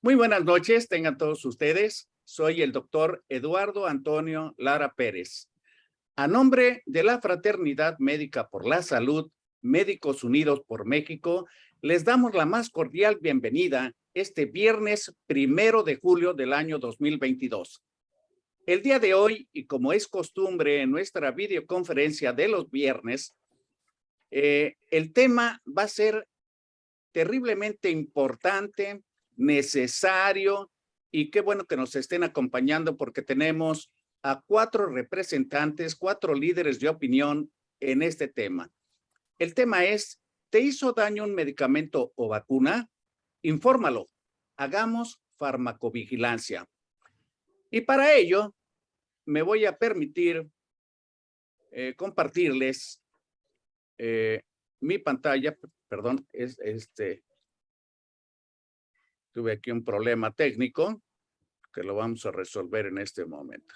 Muy buenas noches, tengan todos ustedes. Soy el doctor Eduardo Antonio Lara Pérez. A nombre de la Fraternidad Médica por la Salud, Médicos Unidos por México, les damos la más cordial bienvenida este viernes 1 de julio del año 2022. El día de hoy, y como es costumbre en nuestra videoconferencia de los viernes, el tema va a ser terriblemente importante, necesario, y qué bueno que nos estén acompañando porque tenemos a 4 representantes, 4 líderes de opinión en este tema. El tema es, ¿te hizo daño un medicamento o vacuna? Infórmalo. Hagamos farmacovigilancia. Y para ello, me voy a permitir compartirles mi pantalla. Perdón, tuve aquí un problema técnico que lo vamos a resolver en este momento.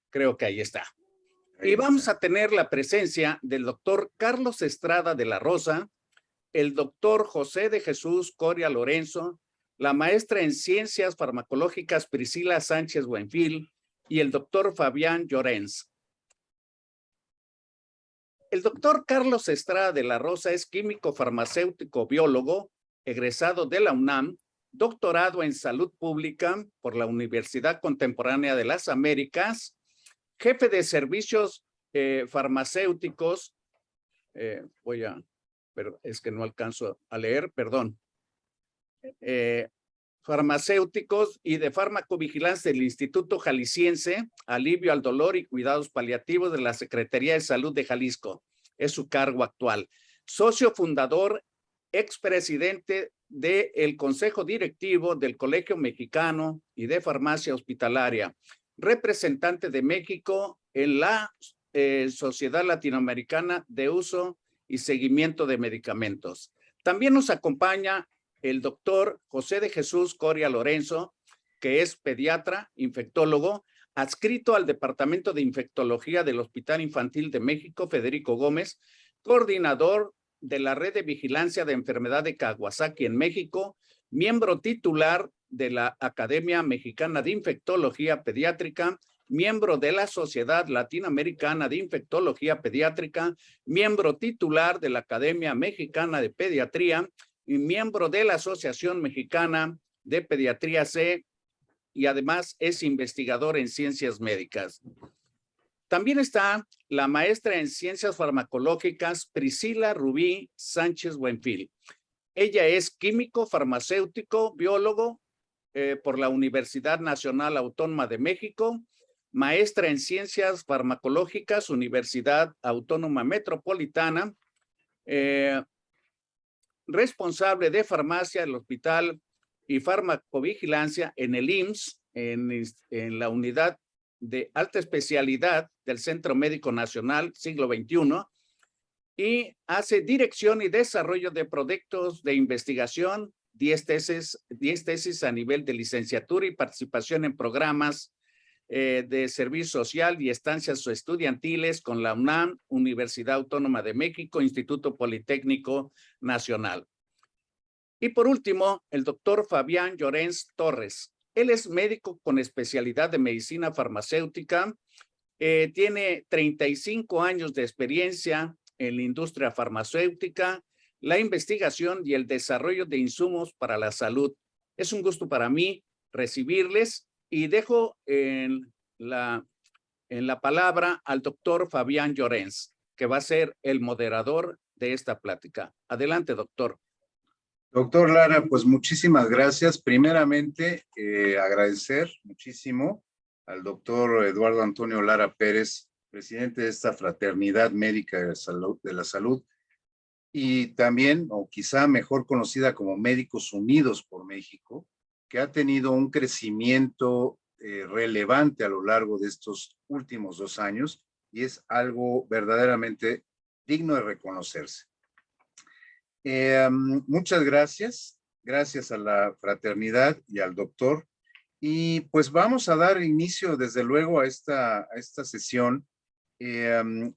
Creo que ahí está. Y vamos a tener la presencia del doctor Carlos Estrada de la Rosa, el doctor José de Jesús Coria Lorenzo, la maestra en Ciencias Farmacológicas Priscila Sánchez Buenfil y el doctor Fabián Llorens. El doctor Carlos Estrada de la Rosa es químico farmacéutico biólogo, egresado de la UNAM, doctorado en salud pública por la Universidad Contemporánea de las Américas, jefe de servicios farmacéuticos, pero es que no alcanzo a leer, perdón, farmacéuticos y de farmacovigilancia del Instituto Jalisciense, Alivio al Dolor y Cuidados Paliativos de la Secretaría de Salud de Jalisco. Es su cargo actual. Socio fundador, expresidente del Consejo Directivo del Colegio Mexicano y de Farmacia Hospitalaria, representante de México en la Sociedad Latinoamericana de Uso y Seguimiento de Medicamentos. También nos acompaña el doctor José de Jesús Coria Lorenzo, que es pediatra, infectólogo, adscrito al Departamento de Infectología del Hospital Infantil de México, Federico Gómez, coordinador de la Red de Vigilancia de Enfermedad de Kawasaki en México, miembro titular de la Academia Mexicana de Infectología Pediátrica, miembro de la Sociedad Latinoamericana de Infectología Pediátrica, miembro titular de la Academia Mexicana de Pediatría y miembro de la Asociación Mexicana de Pediatría C, y además es investigador en ciencias médicas. También está la maestra en ciencias farmacológicas Priscila Rubí Sánchez Buenfil. Ella es químico, farmacéutico, biólogo por la Universidad Nacional Autónoma de México, maestra en ciencias farmacológicas, Universidad Autónoma Metropolitana, responsable de farmacia del hospital y farmacovigilancia en el IMSS, en la unidad de alta especialidad del Centro Médico Nacional Siglo XXI, y hace dirección y desarrollo de proyectos de investigación, 10 tesis a nivel de licenciatura y participación en programas de servicio social y estancias estudiantiles con la UNAM, Universidad Autónoma de México, Instituto Politécnico Nacional. Y por último, el doctor Fabián Llorens Torres. Él es médico con especialidad de medicina farmacéutica, tiene 35 años de experiencia en la industria farmacéutica, la investigación y el desarrollo de insumos para la salud. Es un gusto para mí recibirles y dejo en la palabra al doctor Fabián Llorens, que va a ser el moderador de esta plática. Adelante, doctor. Doctor Lara, pues muchísimas gracias. Primeramente, agradecer muchísimo al doctor Eduardo Antonio Lara Pérez, presidente de esta Fraternidad Médica de la Salud, y también, o quizá mejor conocida como Médicos Unidos por México, que ha tenido un crecimiento relevante a lo largo de estos últimos 2 años y es algo verdaderamente digno de reconocerse. Muchas gracias, gracias a la fraternidad y al doctor. Y pues vamos a dar inicio desde luego a esta sesión.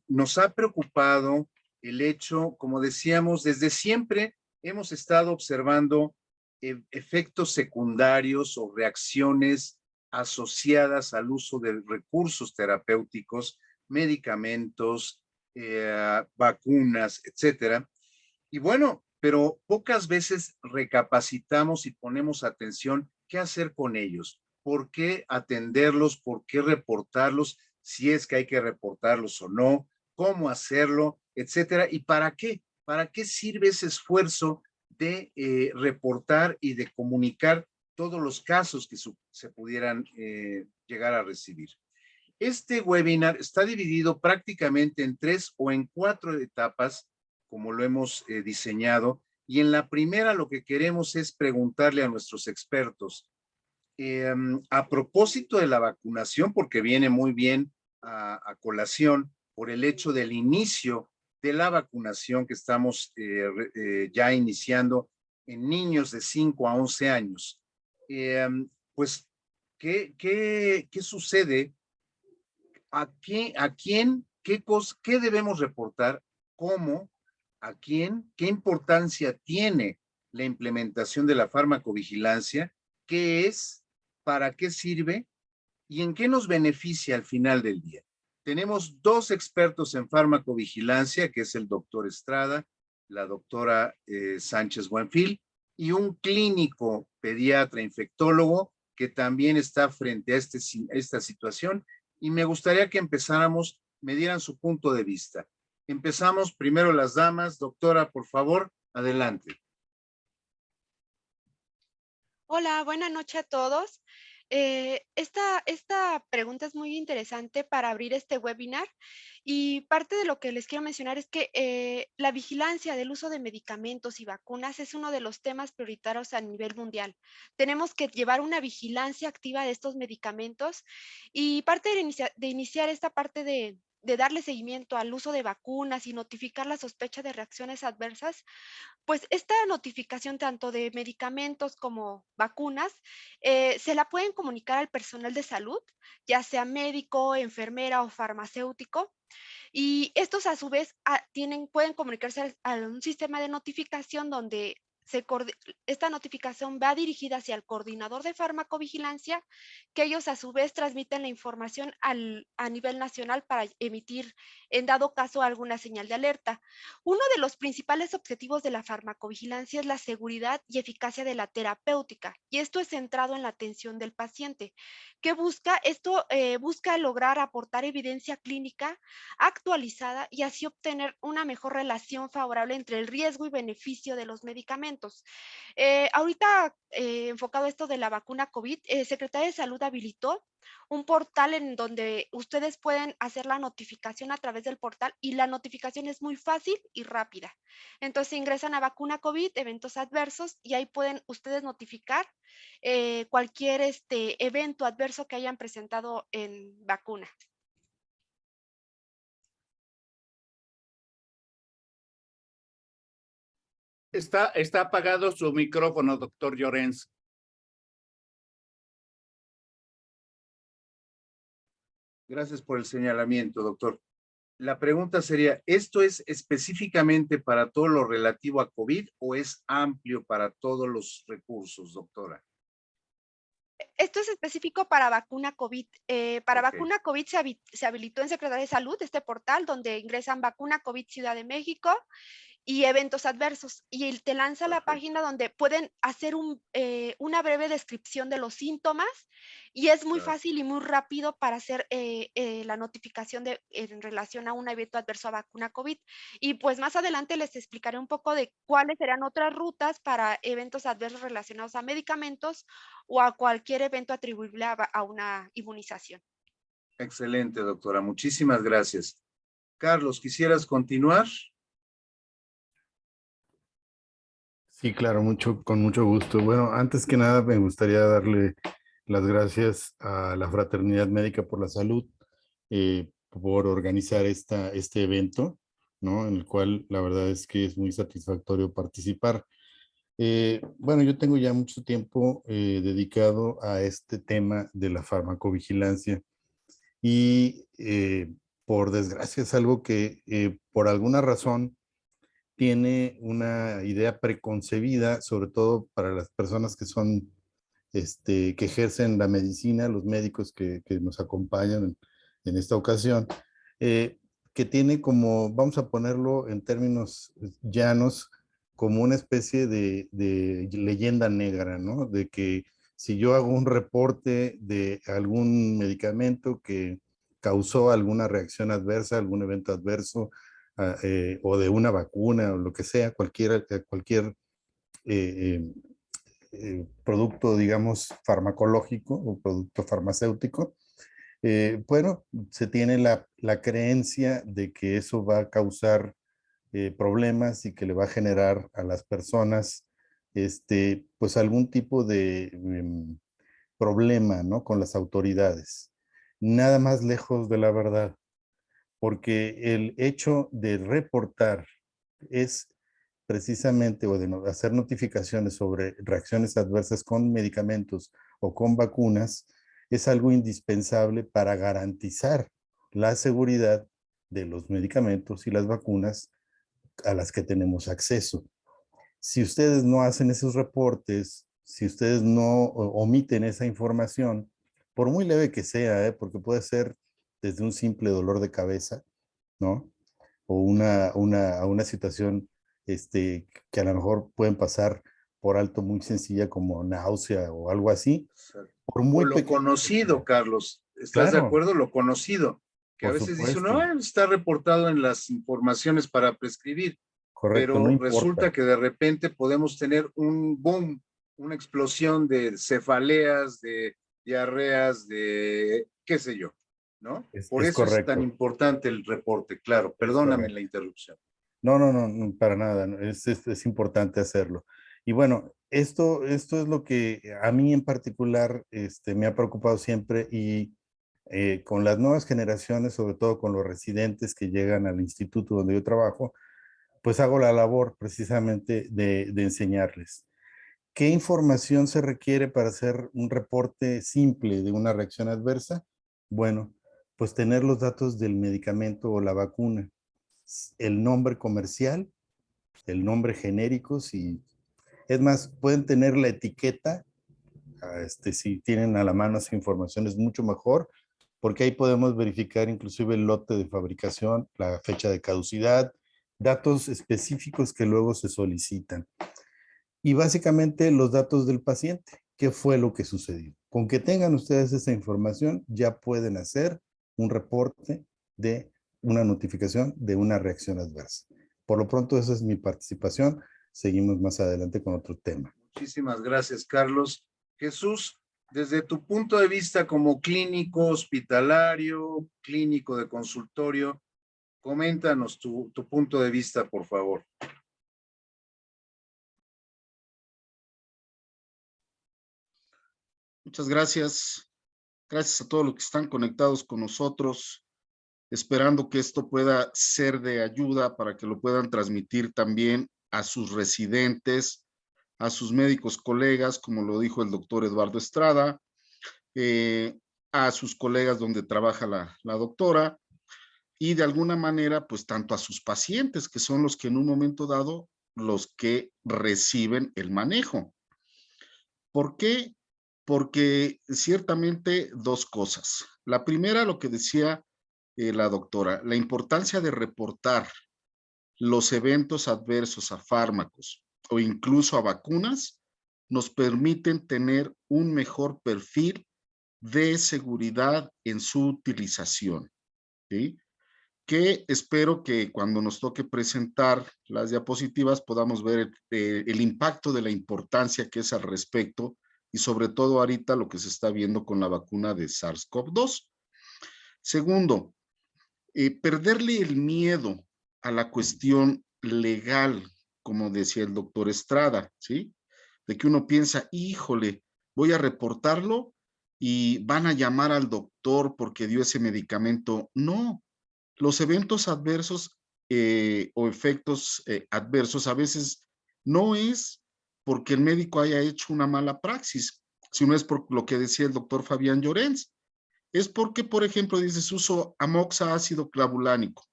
Nos ha preocupado el hecho, como decíamos, desde siempre hemos estado observando efectos secundarios o reacciones asociadas al uso de recursos terapéuticos, medicamentos, vacunas, etcétera. Y bueno, pero pocas veces recapacitamos y ponemos atención qué hacer con ellos, por qué atenderlos, por qué reportarlos, si es que hay que reportarlos o no, cómo hacerlo, etcétera. ¿Y para qué? ¿Para qué sirve ese esfuerzo de reportar y de comunicar todos los casos que se pudieran llegar a recibir? Este webinar está dividido prácticamente en 3 o en 4 etapas, como lo hemos diseñado, y en la primera lo que queremos es preguntarle a nuestros expertos, a propósito de la vacunación, porque viene muy bien a colación por el hecho del inicio de la vacunación que estamos ya iniciando en niños de 5 a 11 años. Pues, ¿qué sucede? ¿A quién, qué debemos reportar? ¿Cómo? ¿A quién? ¿Qué importancia tiene la implementación de la farmacovigilancia? ¿Qué es? ¿Para qué sirve? ¿Y en qué nos beneficia al final del día? Tenemos 2 expertos en farmacovigilancia, que es el doctor Estrada, la doctora Sánchez Buenfil, y un clínico pediatra infectólogo que también está frente a esta situación. Y me gustaría que empezáramos, me dieran su punto de vista. Empezamos primero las damas. Doctora, por favor, adelante. Hola, buenas noches a todos. Esta pregunta es muy interesante para abrir este webinar y parte de lo que les quiero mencionar es que la vigilancia del uso de medicamentos y vacunas es uno de los temas prioritarios a nivel mundial. Tenemos que llevar una vigilancia activa de estos medicamentos y parte de iniciar esta parte de darle seguimiento al uso de vacunas y notificar la sospecha de reacciones adversas, pues esta notificación tanto de medicamentos como vacunas se la pueden comunicar al personal de salud, ya sea médico, enfermera o farmacéutico, y estos a su vez pueden comunicarse a un sistema de notificación donde esta notificación va dirigida hacia el coordinador de farmacovigilancia, que ellos a su vez transmiten la información a nivel nacional para emitir, en dado caso, alguna señal de alerta. Uno de los principales objetivos de la farmacovigilancia es la seguridad y eficacia de la terapéutica, y esto es centrado en la atención del paciente. ¿Qué busca? Esto busca lograr aportar evidencia clínica actualizada y así obtener una mejor relación favorable entre el riesgo y beneficio de los medicamentos. Ahorita, enfocado a esto de la vacuna COVID, Secretaría de Salud habilitó un portal en donde ustedes pueden hacer la notificación a través del portal y la notificación es muy fácil y rápida. Entonces ingresan a vacuna COVID, eventos adversos y ahí pueden ustedes notificar cualquier evento adverso que hayan presentado en vacuna. Está apagado su micrófono, doctor Llorens. Gracias por el señalamiento, doctor. La pregunta sería, ¿esto es específicamente para todo lo relativo a COVID o es amplio para todos los recursos, doctora? Esto es específico para vacuna COVID. Para Ok, vacuna COVID se habilitó en Secretaría de Salud este portal donde ingresan vacuna COVID Ciudad de México y eventos adversos. Y te lanza la perfecto. página donde pueden hacer una breve descripción de los síntomas y es muy Claro. fácil y muy rápido para hacer la notificación en relación a un evento adverso a vacuna COVID. Y pues más adelante les explicaré un poco de cuáles serán otras rutas para eventos adversos relacionados a medicamentos o a cualquier evento atribuible a una inmunización. Excelente, doctora. Muchísimas gracias. Carlos, ¿quisieras continuar? Sí, claro, con mucho gusto. Bueno, antes que nada me gustaría darle las gracias a la Fraternidad Médica por la Salud por organizar este evento, ¿no? En el cual la verdad es que es muy satisfactorio participar. Bueno, yo tengo ya mucho tiempo dedicado a este tema de la farmacovigilancia y por desgracia es algo que por alguna razón tiene una idea preconcebida, sobre todo para las personas que son, que ejercen la medicina, los médicos que nos acompañan en esta ocasión, eh, que tiene como, vamos a ponerlo en términos llanos, como una especie de leyenda negra, ¿no? De que si yo hago un reporte de algún medicamento que causó alguna reacción adversa, algún evento adverso, o de una vacuna o lo que sea, cualquier eh, producto, digamos, farmacológico o producto farmacéutico, bueno, se tiene la creencia de que eso va a causar problemas y que le va a generar a las personas, pues algún tipo de problema, ¿no? Con las autoridades. Nada más lejos de la verdad, porque el hecho de reportar es precisamente, o de hacer notificaciones sobre reacciones adversas con medicamentos o con vacunas, es algo indispensable para garantizar la seguridad de los medicamentos y las vacunas a las que tenemos acceso. Si ustedes no hacen esos reportes, si ustedes no omiten esa información, por muy leve que sea, porque puede ser desde un simple dolor de cabeza, ¿no? O una situación que a lo mejor pueden pasar por alto muy sencilla como náusea o algo así, por O muy lo pequeño que conocido, sea. Carlos, ¿estás de Claro, acuerdo? Lo conocido, que a por veces dice uno, supuesto, "Ah, está reportado en las informaciones para prescribir", correcto, no pero importa. resulta que de repente podemos tener un boom, una explosión de cefaleas, de diarreas, de qué sé yo, ¿no? Por Es eso es tan correcto, importante el reporte, claro, es perdóname la correcto. interrupción. No, no, no, no, para nada, no, es importante hacerlo. Y bueno, esto es lo que a mí en particular me ha preocupado siempre y con las nuevas generaciones, sobre todo con los residentes que llegan al instituto donde yo trabajo, pues hago la labor precisamente de enseñarles. ¿Qué información se requiere para hacer un reporte simple de una reacción adversa? Bueno, pues tener los datos del medicamento o la vacuna, el nombre comercial, el nombre genérico, si es más, pueden tener la etiqueta, si tienen a la mano esa información es mucho mejor, porque ahí podemos verificar inclusive el lote de fabricación, la fecha de caducidad, datos específicos que luego se solicitan. Y básicamente los datos del paciente, qué fue lo que sucedió. Con que tengan ustedes esa información, ya pueden hacer un reporte de una notificación de una reacción adversa. Por lo pronto, esa es mi participación. Seguimos más adelante con otro tema. Muchísimas gracias, Carlos. Jesús, desde tu punto de vista como clínico hospitalario, clínico de consultorio, coméntanos tu punto de vista, por favor. Muchas gracias. Gracias a todos los que están conectados con nosotros, esperando que esto pueda ser de ayuda para que lo puedan transmitir también a sus residentes, a sus médicos colegas, como lo dijo el doctor Eduardo Estrada, a sus colegas donde trabaja la doctora, y de alguna manera, pues tanto a sus pacientes, que son los que en un momento dado, los que reciben el manejo. ¿Por qué? Porque ciertamente dos cosas. La primera, lo que decía la doctora, la importancia de reportar los eventos adversos a fármacos o incluso a vacunas nos permiten tener un mejor perfil de seguridad en su utilización, ¿sí? Que espero que cuando nos toque presentar las diapositivas podamos ver el impacto de la importancia que es al respecto y sobre todo ahorita lo que se está viendo con la vacuna de SARS-CoV-2. Segundo, perderle el miedo a la cuestión legal, como decía el doctor Estrada, ¿sí? De que uno piensa, híjole, voy a reportarlo y van a llamar al doctor porque dio ese medicamento. No, los eventos adversos o efectos adversos a veces no es porque el médico haya hecho una mala praxis, sino es por lo que decía el doctor Fabián Llorens. Es porque, por ejemplo, dices uso amoxaácido clavulánico.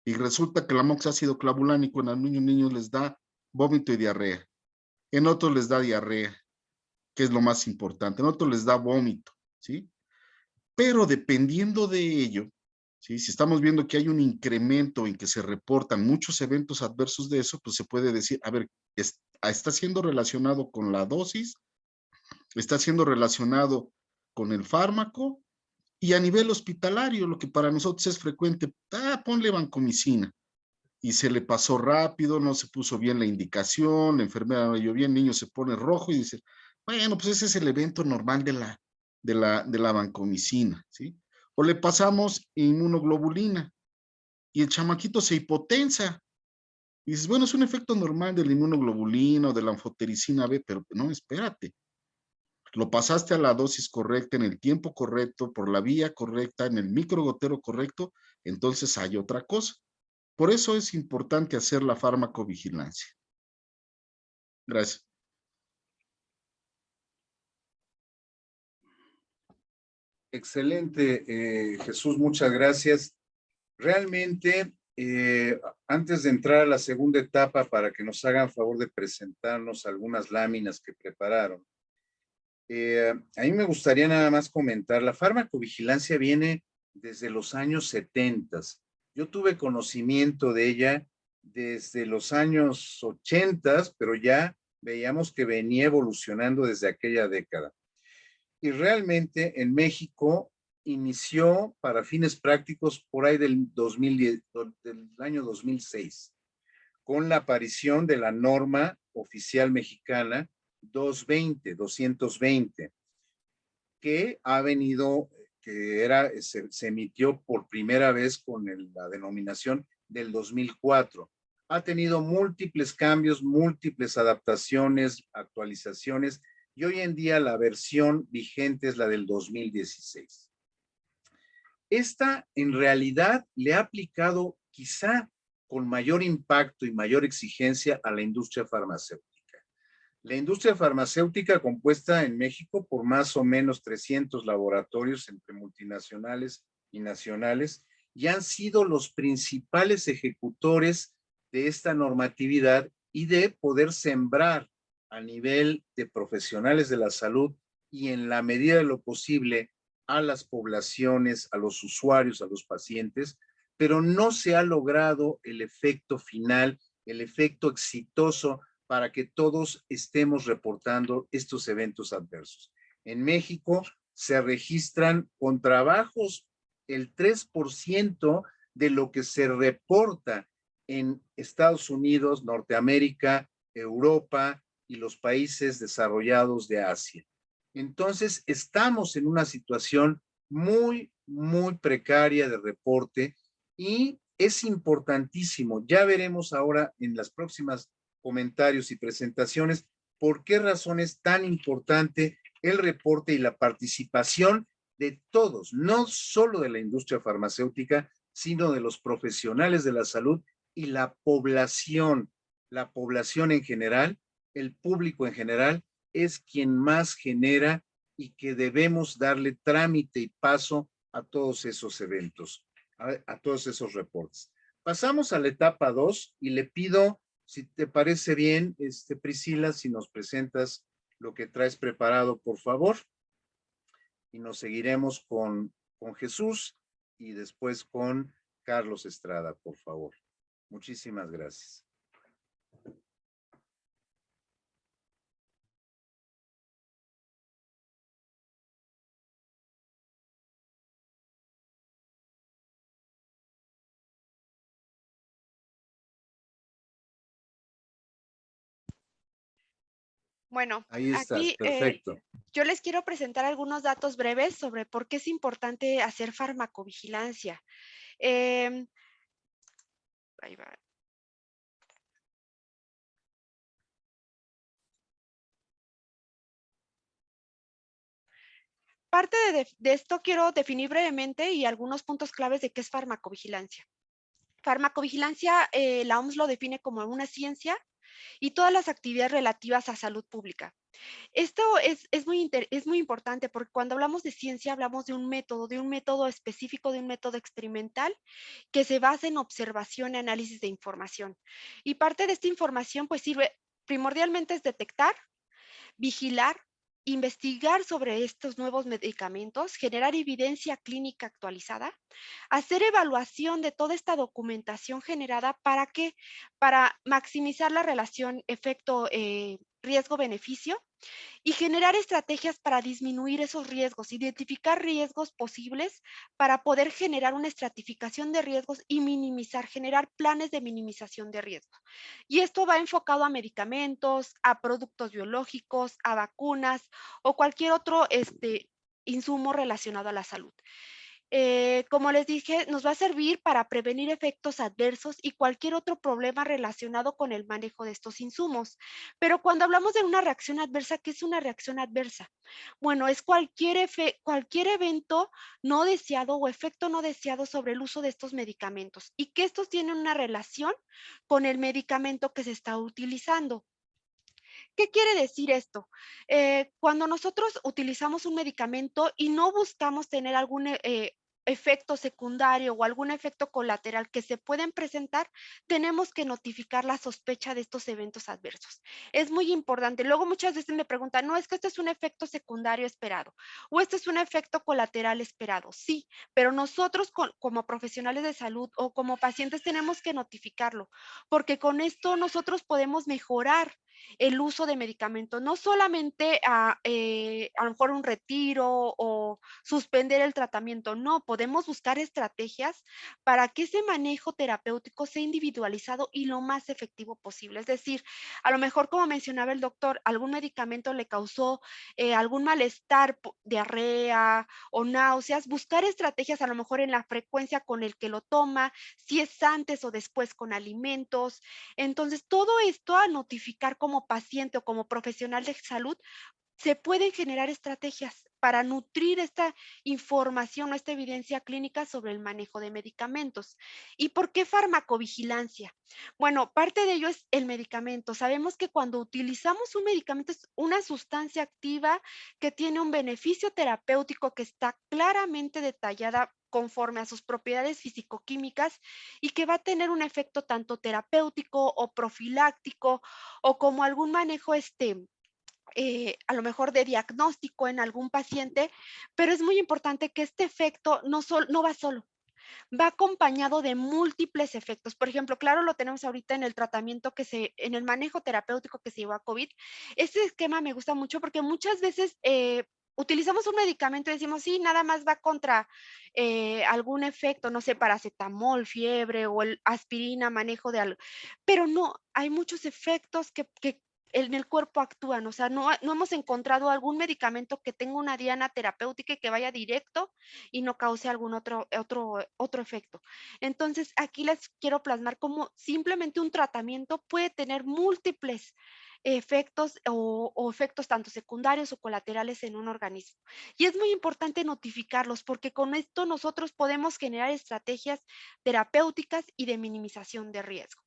Y resulta que el amoxácido clavulánico en algunos niños les da vómito y diarrea. En otros les da diarrea, que es lo más importante. En otros les da vómito, ¿sí? Pero dependiendo de ello, ¿sí? Si estamos viendo que hay un incremento en que se reportan muchos eventos adversos de eso, pues se puede decir, a ver, está siendo relacionado con la dosis, está siendo relacionado con el fármaco, y a nivel hospitalario, lo que para nosotros es frecuente, ponle vancomicina, y se le pasó rápido, no se puso bien la indicación, la enfermera no leyó bien, el niño se pone rojo y dice, bueno, pues ese es el evento normal de la vancomicina, ¿sí? O le pasamos inmunoglobulina y el chamaquito se hipotensa. Y dices, bueno, es un efecto normal de la inmunoglobulina o de la anfotericina B, pero no, espérate. Lo pasaste a la dosis correcta, en el tiempo correcto, por la vía correcta, en el microgotero correcto, entonces hay otra cosa. Por eso es importante hacer la farmacovigilancia. Gracias. Excelente, Jesús, muchas gracias. Realmente, antes de entrar a la segunda etapa, para que nos hagan favor de presentarnos algunas láminas que prepararon, a mí me gustaría nada más comentar, la farmacovigilancia viene desde los años 70. Yo tuve conocimiento de ella desde los años 80, pero ya veíamos que venía evolucionando desde aquella década. Y realmente en México inició para fines prácticos por ahí del año 2006, con la aparición de la norma oficial mexicana 220, que ha venido, se emitió por primera vez con la denominación del 2004. Ha tenido múltiples cambios, múltiples adaptaciones, actualizaciones, y hoy en día la versión vigente es la del 2016. Esta en realidad le ha aplicado quizá con mayor impacto y mayor exigencia a la industria farmacéutica. La industria farmacéutica, compuesta en México por más o menos 300 laboratorios entre multinacionales y nacionales, y han sido los principales ejecutores de esta normatividad y de poder sembrar a nivel de profesionales de la salud y en la medida de lo posible a las poblaciones, a los usuarios, a los pacientes, pero no se ha logrado el efecto final, el efecto exitoso para que todos estemos reportando estos eventos adversos. En México se registran con trabajos el 3% de lo que se reporta en Estados Unidos, Norteamérica, Europa y los países desarrollados de Asia. Entonces, estamos en una situación muy, muy precaria de reporte y es importantísimo. Ya veremos ahora en las próximas comentarios y presentaciones por qué razón es tan importante el reporte y la participación de todos, no solo de la industria farmacéutica, sino de los profesionales de la salud y la población en general, el público en general, es quien más genera y que debemos darle trámite y paso a todos esos eventos, a todos esos reportes. Pasamos a la etapa 2 y le pido, si te parece bien, Priscila, si nos presentas lo que traes preparado, por favor. Y nos seguiremos con Jesús y después con Carlos Estrada, por favor. Muchísimas gracias. Bueno, Ahí estás, aquí perfecto. yo les quiero presentar algunos datos breves sobre por qué es importante hacer farmacovigilancia. Ahí va. Parte de esto quiero definir brevemente y algunos puntos claves de qué es farmacovigilancia. Farmacovigilancia, la OMS lo define como una ciencia y todas las actividades relativas a salud pública. Esto es muy importante porque cuando hablamos de ciencia hablamos de un método específico, de un método experimental que se basa en observación y análisis de información. Y parte de esta información pues sirve primordialmente es detectar, vigilar, investigar sobre estos nuevos medicamentos, generar evidencia clínica actualizada, hacer evaluación de toda esta documentación generada para que, para maximizar la relación efecto riesgo-beneficio y generar estrategias para disminuir esos riesgos, identificar riesgos posibles para poder generar una estratificación de riesgos y minimizar, generar planes de minimización de riesgos. Y esto va enfocado a medicamentos, a productos biológicos, a vacunas o cualquier otro insumo relacionado a la salud. Como les dije, nos va a servir para prevenir efectos adversos y cualquier otro problema relacionado con el manejo de estos insumos. Pero cuando hablamos de una reacción adversa, ¿qué es una reacción adversa? Bueno, es cualquier evento no deseado o efecto no deseado sobre el uso de estos medicamentos y que estos tienen una relación con el medicamento que se está utilizando. ¿Qué quiere decir esto? Cuando nosotros utilizamos un medicamento y no buscamos tener algún efecto secundario o algún efecto colateral que se pueden presentar, tenemos que notificar la sospecha de estos eventos adversos. Es muy importante. Luego muchas veces me preguntan, no, es que este es un efecto secundario esperado o este es un efecto colateral esperado. Sí, pero nosotros como profesionales de salud o como pacientes tenemos que notificarlo, porque con esto nosotros podemos mejorar el uso de medicamentos, no solamente a lo mejor un retiro o suspender el tratamiento, no, podemos buscar estrategias para que ese manejo terapéutico sea individualizado y lo más efectivo posible. Es decir, a lo mejor, como mencionaba el doctor, algún medicamento le causó algún malestar, diarrea o náuseas, buscar estrategias a lo mejor en la frecuencia con el que lo toma, si es antes o después con alimentos. Entonces, todo esto a notificar como paciente o como profesional de salud, se pueden generar estrategias para nutrir esta información o esta evidencia clínica sobre el manejo de medicamentos. ¿Y por qué farmacovigilancia? Bueno, parte de ello es el medicamento. Sabemos que cuando utilizamos un medicamento es una sustancia activa que tiene un beneficio terapéutico que está claramente detallada conforme a sus propiedades fisicoquímicas y que va a tener un efecto tanto terapéutico o profiláctico o como algún manejo a lo mejor de diagnóstico en algún paciente, pero es muy importante que este efecto no va solo, va acompañado de múltiples efectos. Por ejemplo, claro, lo tenemos ahorita en el tratamiento en el manejo terapéutico que se llevó a COVID. Este esquema me gusta mucho porque muchas veces utilizamos un medicamento y decimos, sí, nada más va contra algún efecto, no sé, paracetamol, fiebre o el aspirina, manejo de algo, pero no, hay muchos efectos que en el cuerpo actúan, o sea, no hemos encontrado algún medicamento que tenga una diana terapéutica y que vaya directo y no cause algún otro efecto. Entonces, aquí les quiero plasmar cómo simplemente un tratamiento puede tener múltiples efectos o efectos tanto secundarios o colaterales en un organismo. Y es muy importante notificarlos porque con esto nosotros podemos generar estrategias terapéuticas y de minimización de riesgo.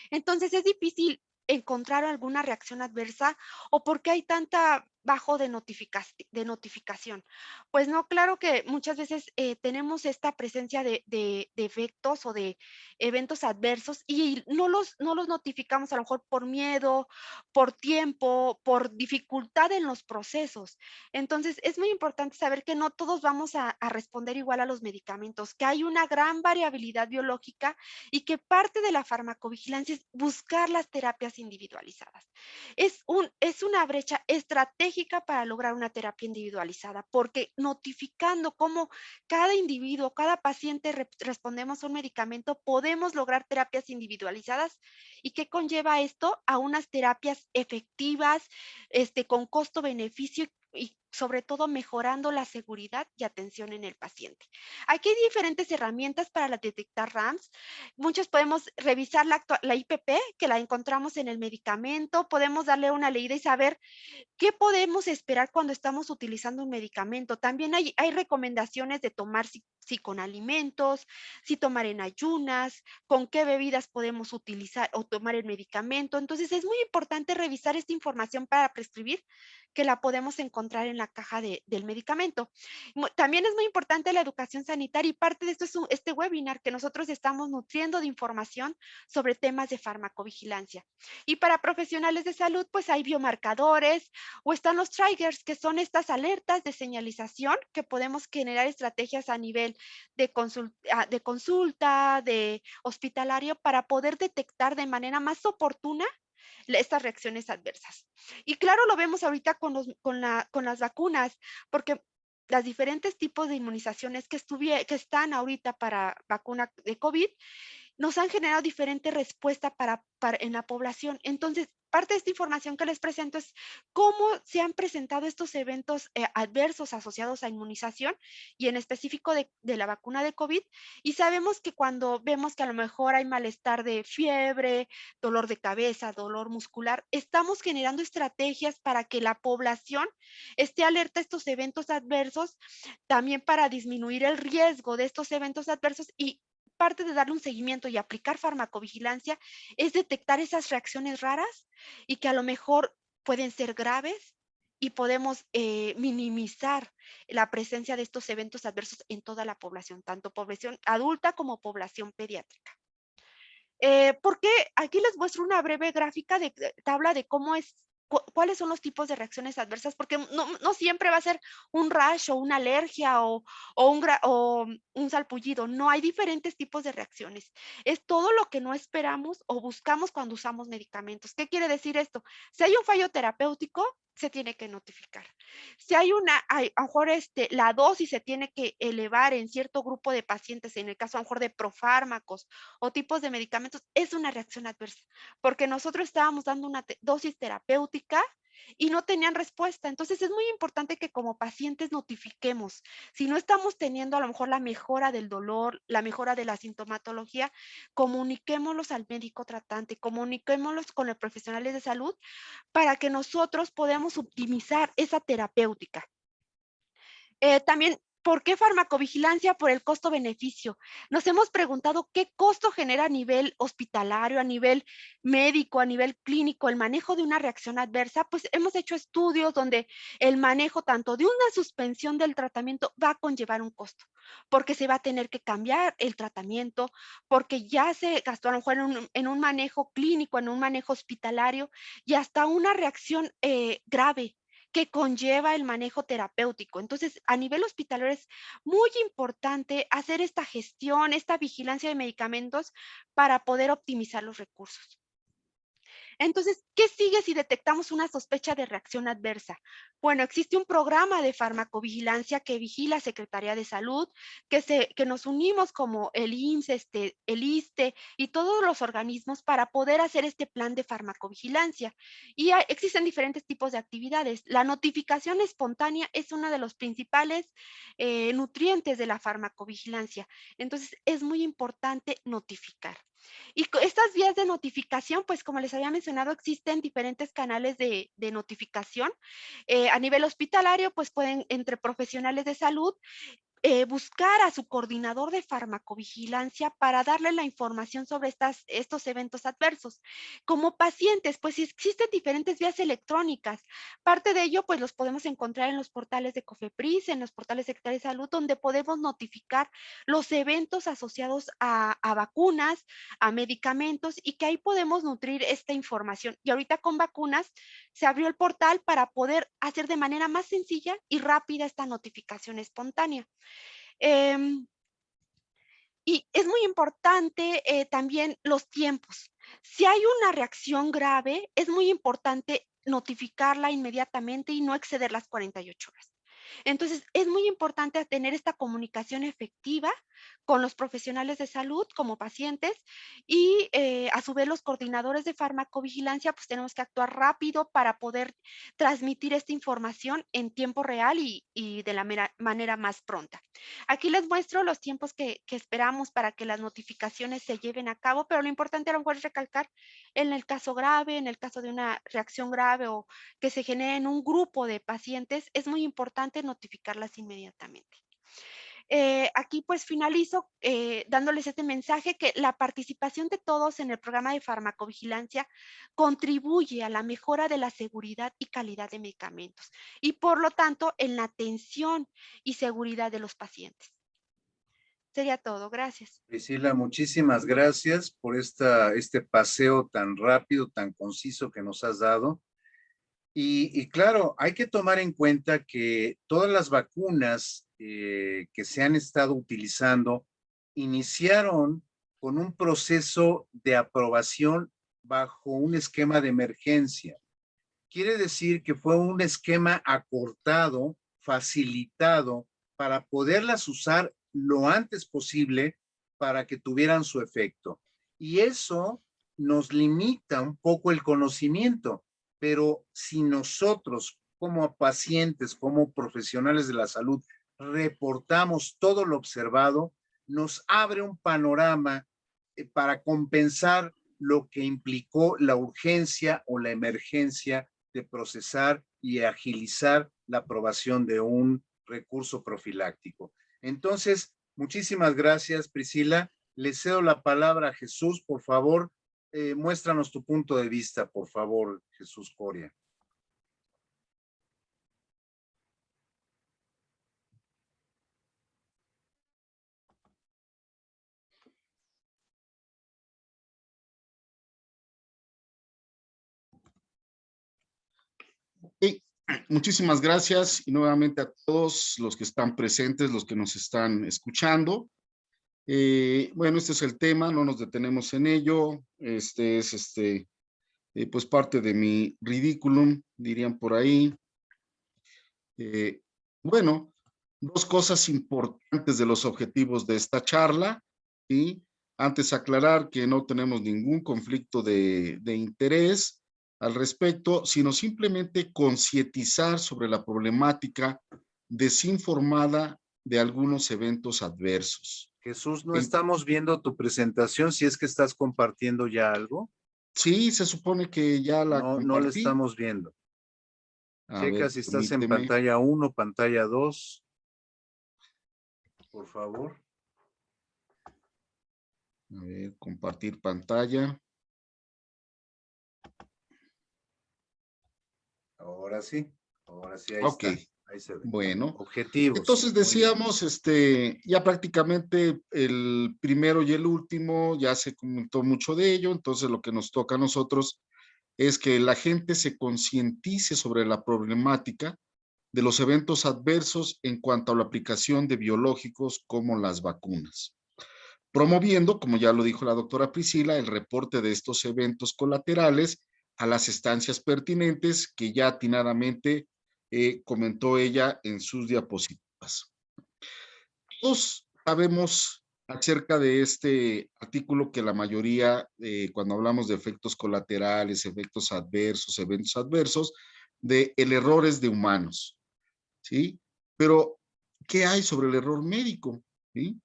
Entonces, es difícil encontrar alguna reacción adversa o por qué hay tanta bajo de notificación. Pues no, claro que muchas veces tenemos esta presencia de efectos o de eventos adversos y no los notificamos a lo mejor por miedo, por tiempo, por dificultad en los procesos. Entonces, es muy importante saber que no todos vamos a responder igual a los medicamentos, que hay una gran variabilidad biológica y que parte de la farmacovigilancia es buscar las terapias individualizadas. Es una brecha estratégica para lograr una terapia individualizada, porque notificando cómo cada individuo, cada paciente respondemos a un medicamento, podemos lograr terapias individualizadas. ¿Y qué conlleva esto? A unas terapias efectivas, con costo-beneficio y sobre todo mejorando la seguridad y atención en el paciente. Aquí hay diferentes herramientas para detectar RAMs. Muchos podemos revisar la IPP, que la encontramos en el medicamento, podemos darle una leída y saber qué podemos esperar cuando estamos utilizando un medicamento. También hay recomendaciones de tomar si con alimentos, si tomar en ayunas, con qué bebidas podemos utilizar o tomar el medicamento. Entonces, es muy importante revisar esta información para prescribir, que la podemos encontrar en la caja del medicamento. También es muy importante la educación sanitaria y parte de esto es este webinar que nosotros estamos nutriendo de información sobre temas de farmacovigilancia. Y para profesionales de salud, pues hay biomarcadores o están los triggers, que son estas alertas de señalización que podemos generar estrategias a nivel de consulta, de hospitalario, para poder detectar de manera más oportuna estas reacciones adversas. Y claro, lo vemos ahorita con las vacunas, porque las diferentes tipos de inmunizaciones que están ahorita para vacuna de COVID nos han generado diferente respuesta en la población. Entonces, parte de esta información que les presento es cómo se han presentado estos eventos adversos asociados a inmunización y en específico de la vacuna de COVID. Y sabemos que cuando vemos que a lo mejor hay malestar de fiebre, dolor de cabeza, dolor muscular, estamos generando estrategias para que la población esté alerta a estos eventos adversos, también para disminuir el riesgo de estos eventos adversos. Y parte de darle un seguimiento y aplicar farmacovigilancia es detectar esas reacciones raras y que a lo mejor pueden ser graves y podemos minimizar la presencia de estos eventos adversos en toda la población, tanto población adulta como población pediátrica. Porque aquí les muestro una breve gráfica de tabla de cómo es, cuáles son los tipos de reacciones adversas, porque no siempre va a ser un rash o una alergia o un salpullido. No, hay diferentes tipos de reacciones. Es todo lo que no esperamos o buscamos cuando usamos medicamentos. ¿Qué quiere decir esto? Si hay un fallo terapéutico, se tiene que notificar. Si hay a lo mejor la dosis se tiene que elevar en cierto grupo de pacientes, en el caso a lo mejor de profármacos o tipos de medicamentos, es una reacción adversa, porque nosotros estábamos dando una dosis terapéutica y no tenían respuesta. Entonces es muy importante que como pacientes notifiquemos. Si no estamos teniendo a lo mejor la mejora del dolor, la mejora de la sintomatología, comuniquémoslos al médico tratante, comuniquémoslos con los profesionales de salud para que nosotros podamos optimizar esa terapéutica. También, ¿por qué farmacovigilancia? Por el costo-beneficio. Nos hemos preguntado qué costo genera a nivel hospitalario, a nivel médico, a nivel clínico, el manejo de una reacción adversa. Pues hemos hecho estudios donde el manejo tanto de una suspensión del tratamiento va a conllevar un costo, porque se va a tener que cambiar el tratamiento, porque ya se gastó a lo mejor en un manejo clínico, en un manejo hospitalario y hasta una reacción grave que conlleva el manejo terapéutico. Entonces, a nivel hospitalario es muy importante hacer esta gestión, esta vigilancia de medicamentos para poder optimizar los recursos. Entonces, ¿qué sigue si detectamos una sospecha de reacción adversa? Bueno, existe un programa de farmacovigilancia que vigila Secretaría de Salud, que nos unimos como el IMSS, el ISSSTE y todos los organismos para poder hacer este plan de farmacovigilancia. Y existen diferentes tipos de actividades. La notificación espontánea es uno de los principales nutrientes de la farmacovigilancia. Entonces, es muy importante notificar. Y estas vías de notificación, pues como les había mencionado, existen diferentes canales de notificación. A nivel hospitalario, pues pueden entre profesionales de salud buscar a su coordinador de farmacovigilancia para darle la información sobre estos eventos adversos. Como pacientes, pues existen diferentes vías electrónicas. Parte de ello, pues los podemos encontrar en los portales de COFEPRIS, en los portales de Secretaría de Salud, donde podemos notificar los eventos asociados a vacunas, a medicamentos, y que ahí podemos nutrir esta información. Y ahorita con vacunas se abrió el portal para poder hacer de manera más sencilla y rápida esta notificación espontánea. Y es muy importante también los tiempos. Si hay una reacción grave, es muy importante notificarla inmediatamente y no exceder las 48 horas. Entonces, es muy importante tener esta comunicación efectiva con los profesionales de salud como pacientes y a su vez los coordinadores de farmacovigilancia, pues tenemos que actuar rápido para poder transmitir esta información en tiempo real y de la manera más pronta. Aquí les muestro los tiempos que esperamos para que las notificaciones se lleven a cabo, pero lo importante a lo mejor es recalcar en el caso grave, en el caso de una reacción grave o que se genere en un grupo de pacientes, es muy importante notificarlas inmediatamente. aquí pues finalizo dándoles este mensaje que la participación de todos en el programa de farmacovigilancia contribuye a la mejora de la seguridad y calidad de medicamentos y por lo tanto en la atención y seguridad de los pacientes. Sería todo, gracias. Priscila, muchísimas gracias por este paseo tan rápido, tan conciso que nos has dado. Y claro, hay que tomar en cuenta que todas las vacunas que se han estado utilizando iniciaron con un proceso de aprobación bajo un esquema de emergencia. Quiere decir que fue un esquema acortado, facilitado, para poderlas usar lo antes posible para que tuvieran su efecto. Y eso nos limita un poco el conocimiento, pero si nosotros como pacientes, como profesionales de la salud, reportamos todo lo observado, nos abre un panorama para compensar lo que implicó la urgencia o la emergencia de procesar y agilizar la aprobación de un recurso profiláctico. Entonces, muchísimas gracias, Priscila. Le cedo la palabra a Jesús, por favor. Muéstranos tu punto de vista, por favor, Jesús Coria. Muchísimas gracias y nuevamente a todos los que están presentes, los que nos están escuchando. Bueno, este es el tema, no nos detenemos en ello. Este es pues parte de mi ridículum, dirían por ahí. Bueno, dos cosas importantes de los objetivos de esta charla, ¿sí? Antes aclarar que no tenemos ningún conflicto de interés al respecto, sino simplemente concientizar sobre la problemática desinformada de algunos eventos adversos. Jesús, no estamos viendo tu presentación, si es que estás compartiendo ya algo. Sí, se supone que ya la compartí. No la estamos viendo. Checa si estás en pantalla 1, pantalla 2. Por favor. A ver, compartir pantalla. Ahora sí, ahí Ok. está. Ahí se ve. Bueno, objetivos. Entonces decíamos, ya prácticamente el primero y el último, ya se comentó mucho de ello, entonces lo que nos toca a nosotros es que la gente se concientice sobre la problemática de los eventos adversos en cuanto a la aplicación de biológicos como las vacunas, promoviendo, como ya lo dijo la doctora Priscila, el reporte de estos eventos colaterales a las instancias pertinentes que ya atinadamente comentó ella en sus diapositivas. Todos sabemos acerca de este artículo que la mayoría, cuando hablamos de efectos colaterales, efectos adversos, eventos adversos, de el error es de humanos, ¿sí? Pero, ¿qué hay sobre el error médico? ¿Sí?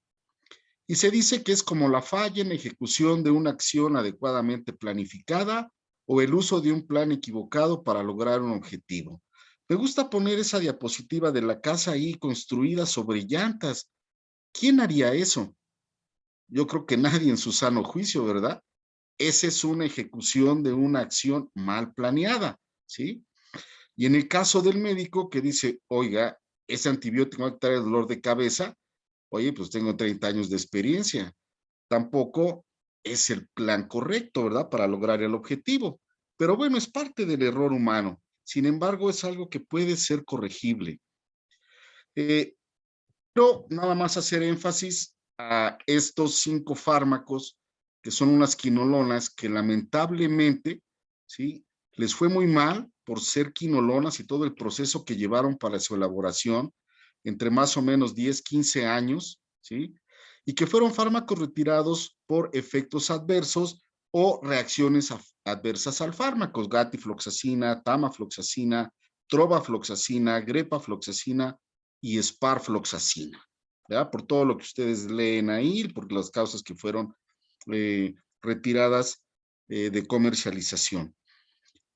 Y se dice que es como la falla en ejecución de una acción adecuadamente planificada o el uso de un plan equivocado para lograr un objetivo. Me gusta poner esa diapositiva de la casa ahí construida sobre llantas. ¿Quién haría eso? Yo creo que nadie en su sano juicio, ¿verdad? Esa es una ejecución de una acción mal planeada, ¿sí? Y en el caso del médico que dice, oiga, ese antibiótico va a quitar el dolor de cabeza, oye, pues tengo 30 años de experiencia. Tampoco es el plan correcto, ¿verdad? Para lograr el objetivo. Pero bueno, es parte del error humano. Sin embargo, es algo que puede ser corregible. Pero nada más hacer énfasis a estos 5 fármacos que son unas quinolonas que lamentablemente, ¿sí? Les fue muy mal por ser quinolonas y todo el proceso que llevaron para su elaboración entre más o menos 10, 15 años, ¿sí? Y que fueron fármacos retirados por efectos adversos o reacciones adversas al fármaco, gatifloxacina, tamafloxacina, trovafloxacina, grepafloxacina y sparfloxacina, ¿verdad? Por todo lo que ustedes leen ahí, por las causas que fueron retiradas de comercialización.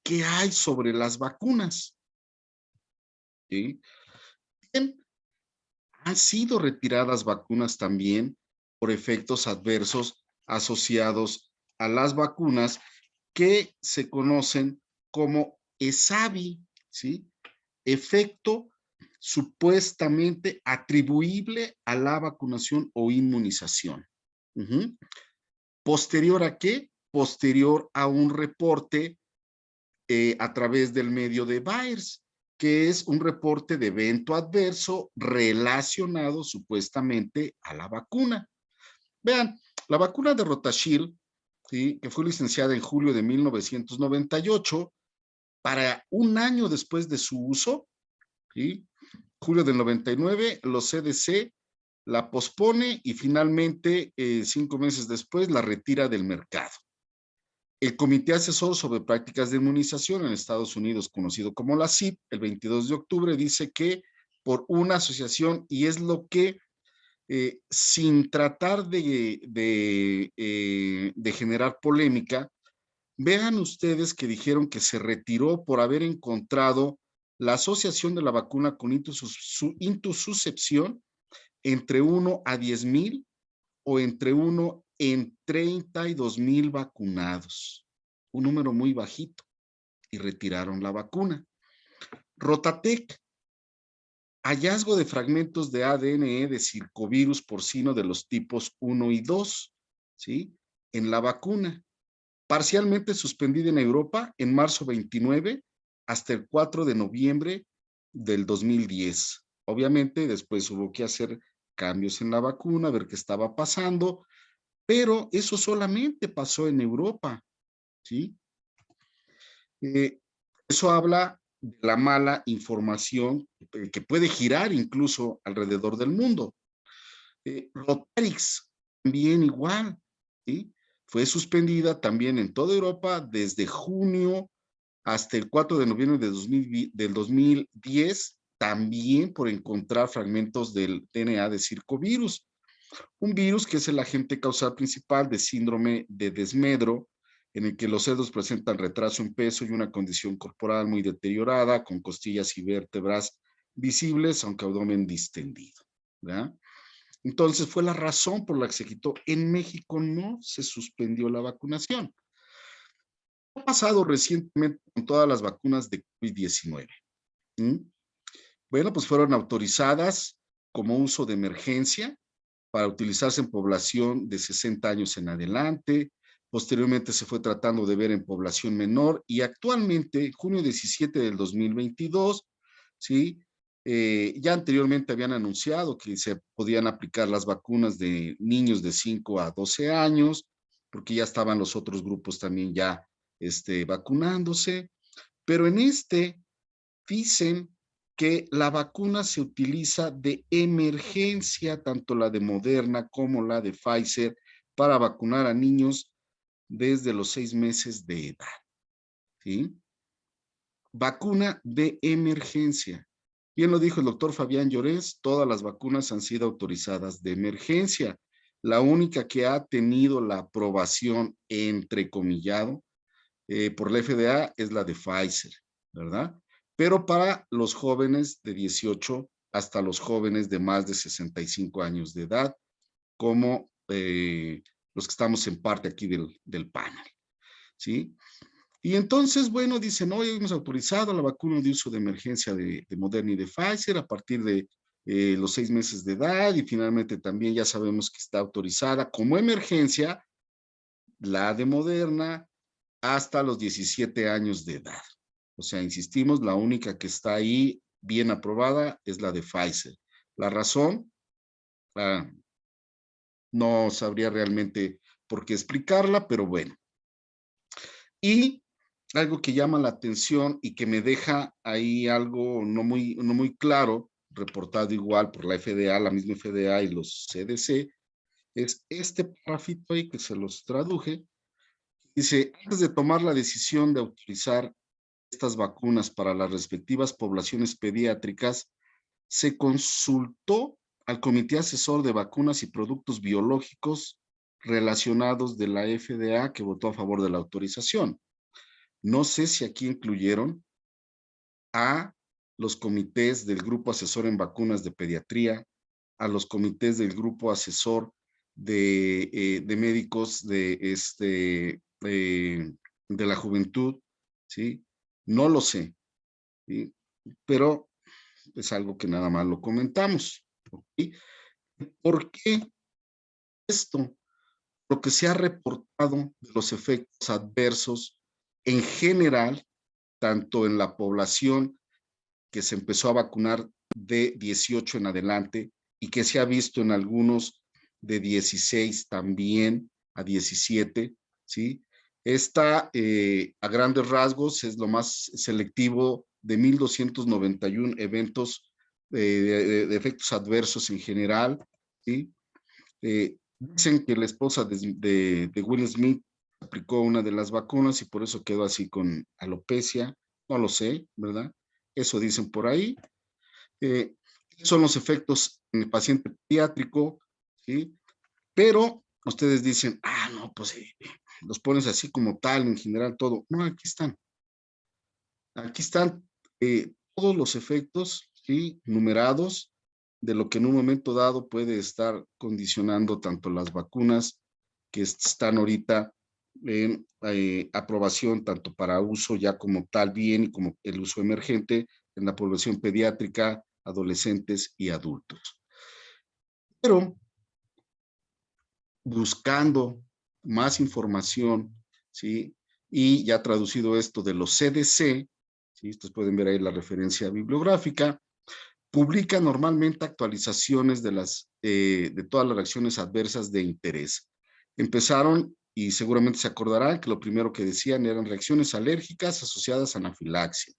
¿Qué hay sobre las vacunas? ¿Sí? Bien, han sido retiradas vacunas también por efectos adversos asociados a las vacunas que se conocen como ESAVI, ¿sí? Efecto supuestamente atribuible a la vacunación o inmunización. ¿Posterior a qué? Posterior a un reporte a través del medio de Bayers, que es un reporte de evento adverso relacionado supuestamente a la vacuna. Vean, la vacuna de Rotashil, ¿sí?, que fue licenciada en julio de 1998, para un año después de su uso, ¿sí?, julio del 99, los CDC la pospone y finalmente 5 meses después la retira del mercado. El Comité Asesor sobre Prácticas de Inmunización en Estados Unidos, conocido como la CIP, el 22 de octubre dice que por una asociación, y es lo que, sin tratar de generar polémica, vean ustedes que dijeron que se retiró por haber encontrado la asociación de la vacuna con intususcepción entre 1 a 10,000 o entre 1 en 32,000 vacunados. Un número muy bajito, y retiraron la vacuna. Rotatec, hallazgo de fragmentos de ADN de circovirus porcino de los tipos 1 y 2, ¿sí?, en la vacuna. Parcialmente suspendida en Europa en marzo 29 hasta el 4 de noviembre del 2010. Obviamente después hubo que hacer cambios en la vacuna, ver qué estaba pasando, pero eso solamente pasó en Europa, ¿sí? Eso habla de la mala información que puede girar incluso alrededor del mundo. Rotarix, también igual, ¿sí? Fue suspendida también en toda Europa desde junio hasta el 4 de noviembre del 2010, también por encontrar fragmentos del DNA de circovirus, un virus que es el agente causal principal de síndrome de desmedro, en el que los cerdos presentan retraso en peso y una condición corporal muy deteriorada, con costillas y vértebras visibles, aunque abdomen distendido, ¿verdad? Entonces fue la razón por la que se quitó. En México no se suspendió la vacunación. Ha pasado recientemente con todas las vacunas de COVID-19. Bueno, pues fueron autorizadas como uso de emergencia para utilizarse en población de 60 años en adelante. Posteriormente se fue tratando de ver en población menor y actualmente, junio 17 del 2022, ¿sí? Ya anteriormente habían anunciado que se podían aplicar las vacunas de niños de 5 a 12 años, porque ya estaban los otros grupos también ya vacunándose, pero en dicen que la vacuna se utiliza de emergencia, tanto la de Moderna como la de Pfizer, para vacunar a niños desde los 6 meses de edad, ¿sí? Vacuna de emergencia. Bien lo dijo el doctor Fabián Llorens, todas las vacunas han sido autorizadas de emergencia. La única que ha tenido la aprobación, entrecomillado, por la FDA es la de Pfizer, ¿verdad? Pero para los jóvenes de 18 hasta los jóvenes de más de 65 años de edad, como los que estamos en parte aquí del panel, ¿sí? Y entonces, bueno, dicen, hoy hemos autorizado la vacuna de uso de emergencia de Moderna y de Pfizer a partir de los 6 meses de edad, y finalmente también ya sabemos que está autorizada como emergencia la de Moderna hasta los 17 años de edad. O sea, insistimos, la única que está ahí bien aprobada es la de Pfizer. La razón, no sabría realmente por qué explicarla, pero bueno. Y algo que llama la atención y que me deja ahí algo no muy claro, reportado igual por la FDA, la misma FDA y los CDC, es este párrafito ahí que se los traduje. Dice, antes de tomar la decisión de autorizar estas vacunas para las respectivas poblaciones pediátricas, se consultó al Comité Asesor de Vacunas y Productos Biológicos relacionados de la FDA, que votó a favor de la autorización. No sé si aquí incluyeron a los comités del Grupo Asesor en Vacunas de Pediatría, a los comités del grupo asesor de médicos de la juventud, ¿sí? No lo sé, ¿sí? Pero es algo que nada más lo comentamos, ¿sí? ¿Por qué esto? Lo que se ha reportado de los efectos adversos en general, tanto en la población que se empezó a vacunar de 18 en adelante y que se ha visto en algunos de 16 también a 17, ¿sí? Esta, a grandes rasgos, es lo más selectivo de 1,291 eventos de efectos adversos en general, ¿sí? Dicen que la esposa de Will Smith aplicó una de las vacunas y por eso quedó así con alopecia. No lo sé, ¿verdad? Eso dicen por ahí. Son los efectos en el paciente pediátrico, ¿sí? Pero ustedes dicen, no, pues los pones así como tal, en general todo. No, aquí están. Aquí están todos los efectos, ¿sí? Numerados de lo que en un momento dado puede estar condicionando tanto las vacunas que están ahorita en aprobación tanto para uso ya como tal bien y como el uso emergente en la población pediátrica, adolescentes y adultos. Pero buscando más información, ¿sí? Y ya traducido esto de los CDC, ¿sí? Ustedes pueden ver ahí la referencia bibliográfica, publica normalmente actualizaciones de todas las reacciones adversas de interés. Empezaron, y seguramente se acordarán, que lo primero que decían eran reacciones alérgicas asociadas a anafilaxia,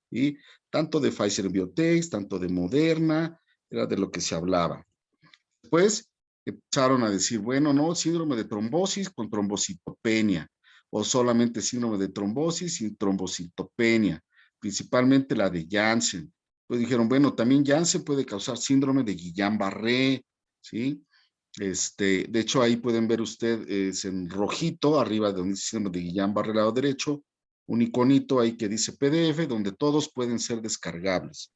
¿sí? Tanto de Pfizer Biotech, tanto de Moderna, era de lo que se hablaba. Después empezaron a decir, bueno, no, síndrome de trombosis con trombocitopenia, o solamente síndrome de trombosis sin trombocitopenia, principalmente la de Janssen. Pues dijeron, bueno, también Janssen puede causar síndrome de Guillain-Barré, ¿sí? De hecho, ahí pueden ver ustedes en rojito, arriba de donde dice síndrome de Guillain-Barré, lado derecho, un iconito ahí que dice PDF, donde todos pueden ser descargables,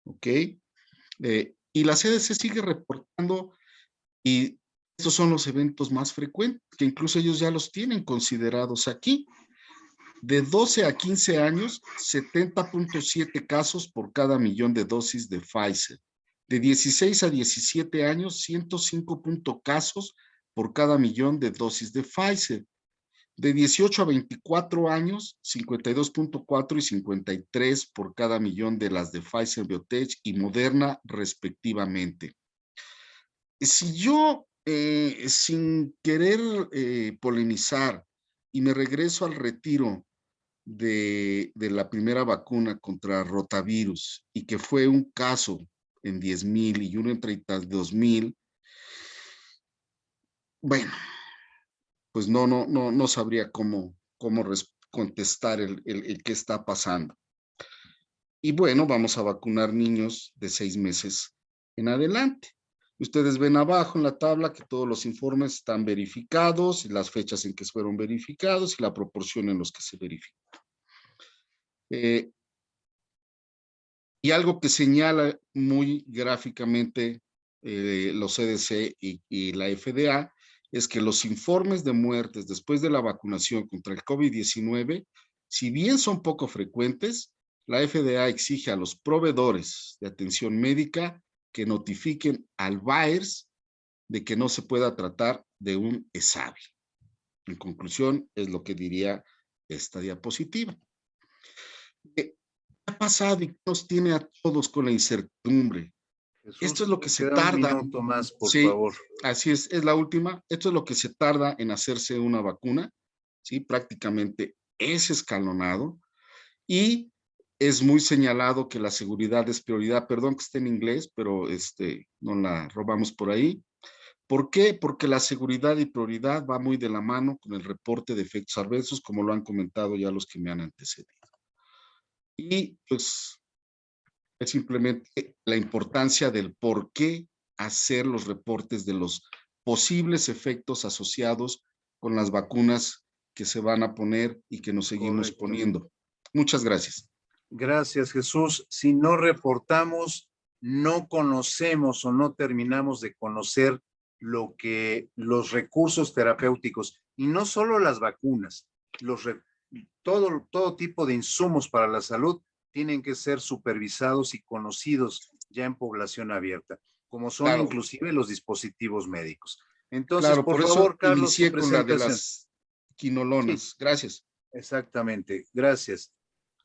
¿ok? Y la CDC sigue reportando y estos son los eventos más frecuentes, que incluso ellos ya los tienen considerados aquí. De 12 a 15 años, 70.7 casos por cada millón de dosis de Pfizer. De 16 a 17 años, 105 casos por cada millón de dosis de Pfizer. De 18 a 24 años, 52.4 y 53 por cada millón de las de Pfizer, Biotech y Moderna, respectivamente. Si yo, sin querer polemizar, y me regreso al retiro de la primera vacuna contra rotavirus, y que fue un caso en 10,000 y uno en 32,000, bueno, pues no sabría cómo contestar el qué está pasando. Y bueno, vamos a vacunar niños de 6 meses en adelante. Ustedes ven abajo en la tabla que todos los informes están verificados, y las fechas en que fueron verificados y la proporción en los que se verificó. Y algo que señala muy gráficamente los CDC y la FDA es que los informes de muertes después de la vacunación contra el COVID-19, si bien son poco frecuentes, la FDA exige a los proveedores de atención médica que notifiquen al VAERS de que no se pueda tratar de un ESAVI. En conclusión, es lo que diría esta diapositiva. ¿Qué ha pasado y qué nos tiene a todos con la incertidumbre? Jesús, Esto es lo que se queda tarda. un minuto más, por Sí, favor. así es la última. Esto es lo que se tarda en hacerse una vacuna, ¿sí? Prácticamente es escalonado y es muy señalado que la seguridad es prioridad. Perdón que esté en inglés, pero no la robamos por ahí. ¿Por qué? Porque la seguridad y prioridad va muy de la mano con el reporte de efectos adversos, como lo han comentado ya los que me han antecedido. Y pues es simplemente la importancia del por qué hacer los reportes de los posibles efectos asociados con las vacunas que se van a poner y que nos seguimos poniendo. Muchas gracias. Gracias, Jesús. Si no reportamos, no conocemos o no terminamos de conocer los recursos terapéuticos, y no solo las vacunas, todo tipo de insumos para la salud tienen que ser supervisados y conocidos ya en población abierta, como son Claro, inclusive los dispositivos médicos. Entonces, claro, por por eso favor, Carlos, tu inicié con la de presentación. las Sí, quinolonas. Gracias. exactamente. Gracias.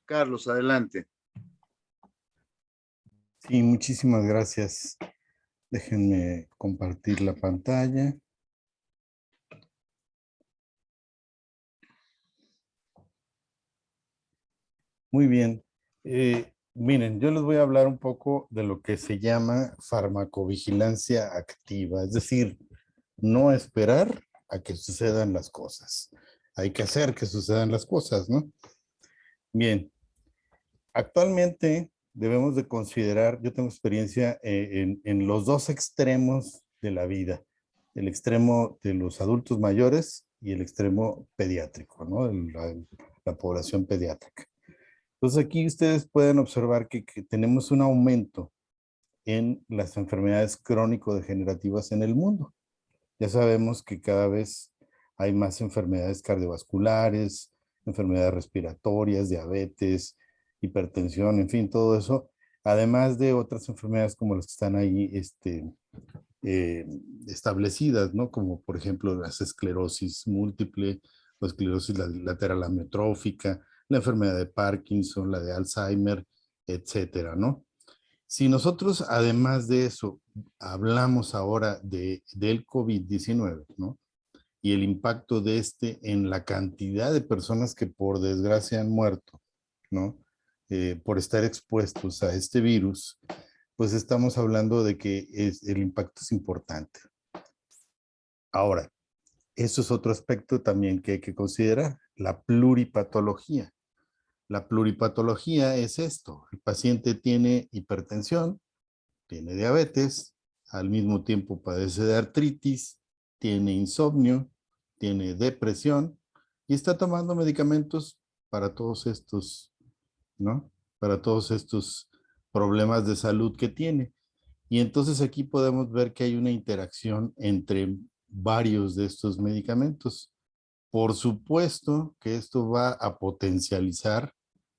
Carlos, adelante. Sí, muchísimas gracias. Déjenme compartir la pantalla. Muy bien. Miren, yo les voy a hablar un poco de lo que se llama farmacovigilancia activa, es decir, no esperar a que sucedan las cosas. Hay que hacer que sucedan las cosas, ¿no? Bien, actualmente debemos de considerar, yo tengo experiencia en los dos extremos de la vida, el extremo de los adultos mayores y el extremo pediátrico, ¿no? La población pediátrica. Entonces aquí ustedes pueden observar que tenemos un aumento en las enfermedades crónico-degenerativas en el mundo. Ya sabemos que cada vez hay más enfermedades cardiovasculares, enfermedades respiratorias, diabetes, hipertensión, en fin, todo eso, además de otras enfermedades como las que están ahí eh, establecidas, ¿no? Como por ejemplo la esclerosis múltiple, la esclerosis lateral amiotrófica, la enfermedad de Parkinson, la de Alzheimer, etcétera, ¿no? Si nosotros, además de eso, hablamos ahora del COVID-19, ¿no? Y el impacto de este en la cantidad de personas que por desgracia han muerto, ¿no? Por estar expuestos a este virus, pues estamos hablando de que el impacto es importante. Ahora, eso es otro aspecto también que hay que considerar, la pluripatología. La pluripatología es esto, el paciente tiene hipertensión, tiene diabetes, al mismo tiempo padece de artritis, tiene insomnio, tiene depresión y está tomando medicamentos para todos estos, ¿no? Para todos estos problemas de salud que tiene. Y entonces aquí podemos ver que hay una interacción entre varios de estos medicamentos. Por supuesto que esto va a potencializar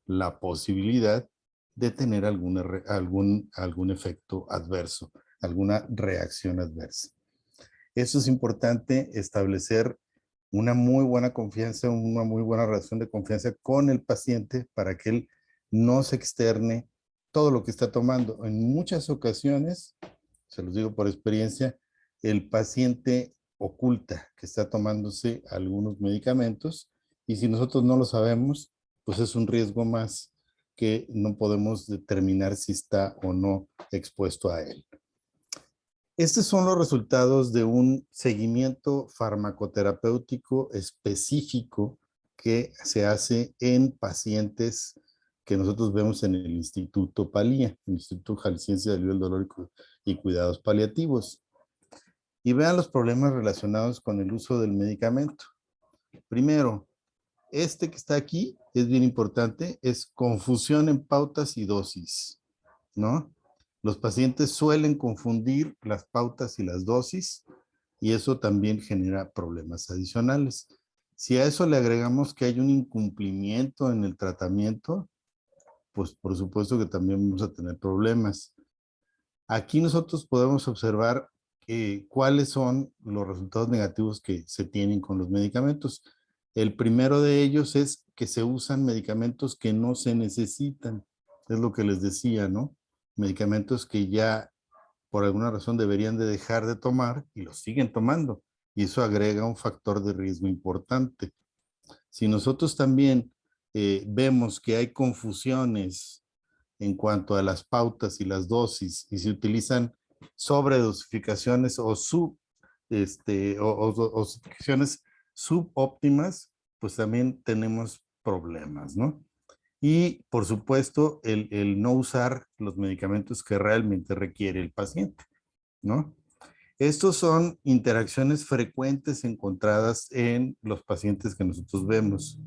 la posibilidad de tener algún efecto adverso, alguna reacción adversa. Eso es importante establecer una muy buena confianza, una muy buena relación de confianza con el paciente para que él no se externe todo lo que está tomando. En muchas ocasiones, se los digo por experiencia, el paciente oculta que está tomándose algunos medicamentos y si nosotros no lo sabemos, pues es un riesgo más que no podemos determinar si está o no expuesto a él. Estos son los resultados de un seguimiento farmacoterapéutico específico que se hace en pacientes que nosotros vemos en el Instituto PALIA, el Instituto Jalisciense de Alivio del Dolor y Cuidados Paliativos. Y vean los problemas relacionados con el uso del medicamento. Primero, este que está aquí es bien importante, es confusión en pautas y dosis, ¿no? Los pacientes suelen confundir las pautas y las dosis y eso también genera problemas adicionales. Si a eso le agregamos que hay un incumplimiento en el tratamiento, pues por supuesto que también vamos a tener problemas. Aquí nosotros podemos observar cuáles son los resultados negativos que se tienen con los medicamentos. El primero de ellos es que se usan medicamentos que no se necesitan. Es lo que les decía, ¿no? Medicamentos que ya por alguna razón deberían de dejar de tomar y los siguen tomando. Y eso agrega un factor de riesgo importante. Si nosotros también vemos que hay confusiones en cuanto a las pautas y las dosis y se utilizan sobredosificaciones o dosificaciones subóptimas, pues también tenemos problemas, ¿no? Y por supuesto, el no usar los medicamentos que realmente requiere el paciente, ¿no? Estos son interacciones frecuentes encontradas en los pacientes que nosotros vemos.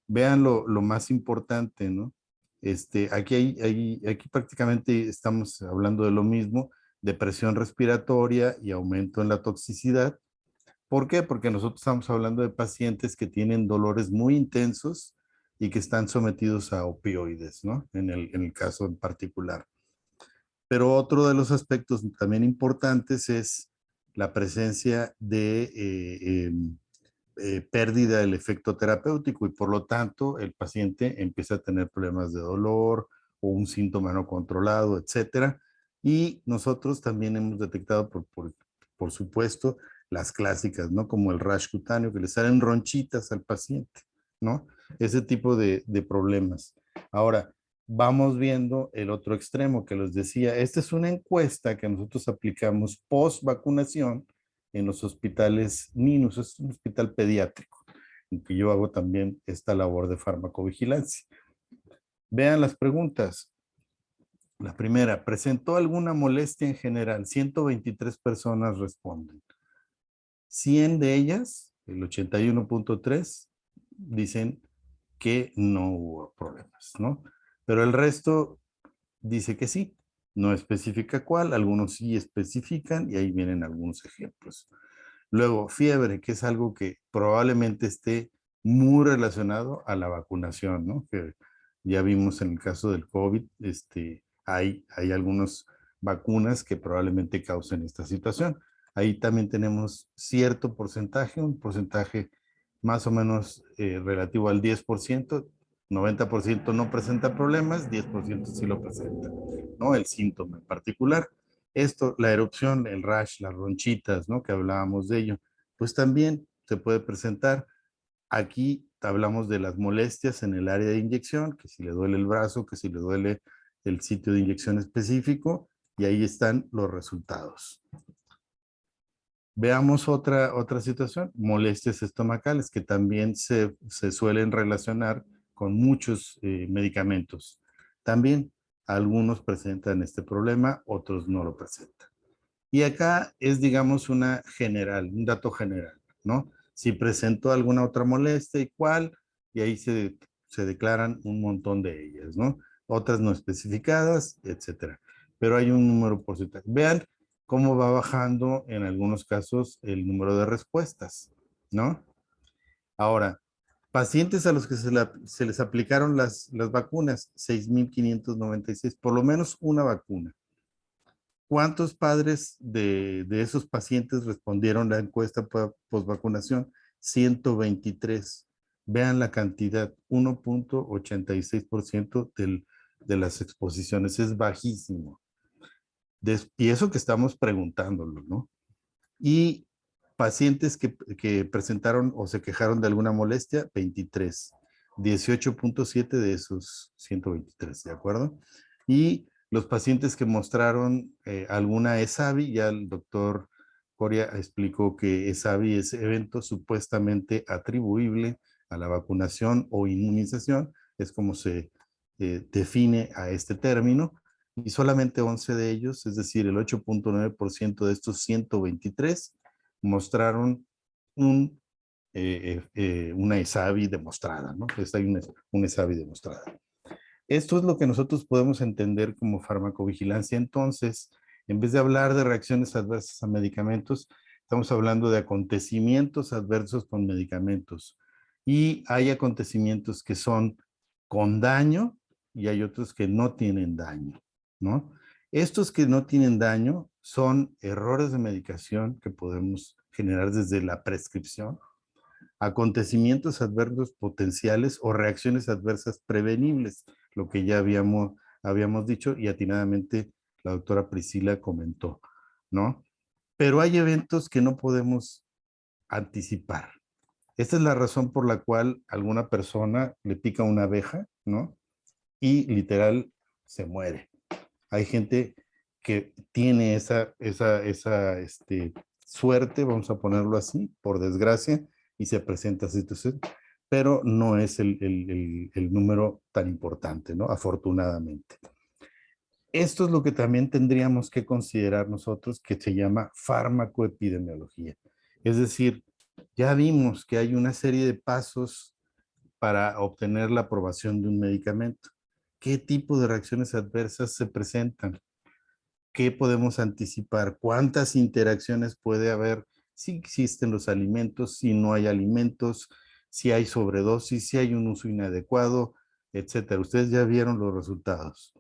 Vean lo más importante, ¿no? Aquí prácticamente estamos hablando de lo mismo, de presión respiratoria y aumento en la toxicidad. ¿Por qué? Porque nosotros estamos hablando de pacientes que tienen dolores muy intensos y que están sometidos a opioides, ¿no? En el caso en particular. Pero otro de los aspectos también importantes es la presencia de pérdida del efecto terapéutico y por lo tanto el paciente empieza a tener problemas de dolor o un síntoma no controlado, etcétera. Y nosotros también hemos detectado, por supuesto, las clásicas, ¿no? Como el rash cutáneo, que le salen ronchitas al paciente, ¿no? Ese tipo de problemas. Ahora, vamos viendo el otro extremo que les decía. Esta es una encuesta que nosotros aplicamos post vacunación en los hospitales niños, es un hospital pediátrico, en que yo hago también esta labor de farmacovigilancia. Vean las preguntas. La primera, ¿presentó alguna molestia en general? 123 personas responden. 100 de ellas, el 81.3, dicen que no hubo problemas, ¿no? Pero el resto dice que sí, no especifica cuál, algunos sí especifican y ahí vienen algunos ejemplos. Luego, fiebre, que es algo que probablemente esté muy relacionado a la vacunación, ¿no? Que ya vimos en el caso del COVID, hay algunas vacunas que probablemente causen esta situación. Ahí también tenemos cierto porcentaje, un porcentaje más o menos relativo al 10%, 90% no presenta problemas, 10% sí lo presenta, ¿no? El síntoma en particular. Esto, la erupción, el rash, las ronchitas, ¿no? Que hablábamos de ello, pues también se puede presentar. Aquí hablamos de las molestias en el área de inyección, que si le duele el brazo, que si le duele el sitio de inyección específico, y ahí están los resultados. Veamos otra situación, molestias estomacales, que también se suelen relacionar con muchos medicamentos. También algunos presentan este problema, otros no lo presentan. Y acá es, digamos, una general, un dato general, ¿no? Si presentó alguna otra molestia y cuál, y ahí se declaran un montón de ellas, ¿no? Otras no especificadas, etcétera. Pero hay un número porcentaje. Vean cómo va bajando en algunos casos el número de respuestas, ¿no? Ahora, pacientes a los que se les aplicaron las vacunas, 6,596, por lo menos una vacuna. ¿Cuántos padres de esos pacientes respondieron la encuesta postvacunación? 123. Vean la cantidad, 1.86% de las exposiciones. Es bajísimo. Y eso que estamos preguntándolo, ¿no? Y pacientes que presentaron o se quejaron de alguna molestia, 23. 18.7 de esos 123, ¿de acuerdo? Y los pacientes que mostraron alguna ESAVI, ya el doctor Coria explicó que ESAVI es evento supuestamente atribuible a la vacunación o inmunización, es como se define a este término, y solamente 11 de ellos, es decir, el 8.9% de estos 123, mostraron una ESAVI demostrada, ¿no? Hay una ESAVI demostrada. Esto es lo que nosotros podemos entender como farmacovigilancia. Entonces, en vez de hablar de reacciones adversas a medicamentos, estamos hablando de acontecimientos adversos con medicamentos. Y hay acontecimientos que son con daño y hay otros que no tienen daño, ¿no? Estos que no tienen daño son errores de medicación que podemos generar desde la prescripción, acontecimientos adversos potenciales o reacciones adversas prevenibles, lo que ya habíamos dicho y atinadamente la doctora Priscila comentó, ¿no? Pero hay eventos que no podemos anticipar. Esta es la razón por la cual alguna persona le pica una abeja, ¿no? Y literal se muere. Hay gente que tiene esa suerte, vamos a ponerlo así, por desgracia, y se presenta esa situación, pero no es el número tan importante, ¿no? Afortunadamente. Esto es lo que también tendríamos que considerar nosotros, que se llama farmacoepidemiología. Es decir, ya vimos que hay una serie de pasos para obtener la aprobación de un medicamento. qué tipo de reacciones adversas se presentan, qué podemos anticipar, cuántas interacciones puede haber, si existen los alimentos, si no hay alimentos, si hay sobredosis, si hay un uso inadecuado, etcétera. Ustedes ya vieron los resultados.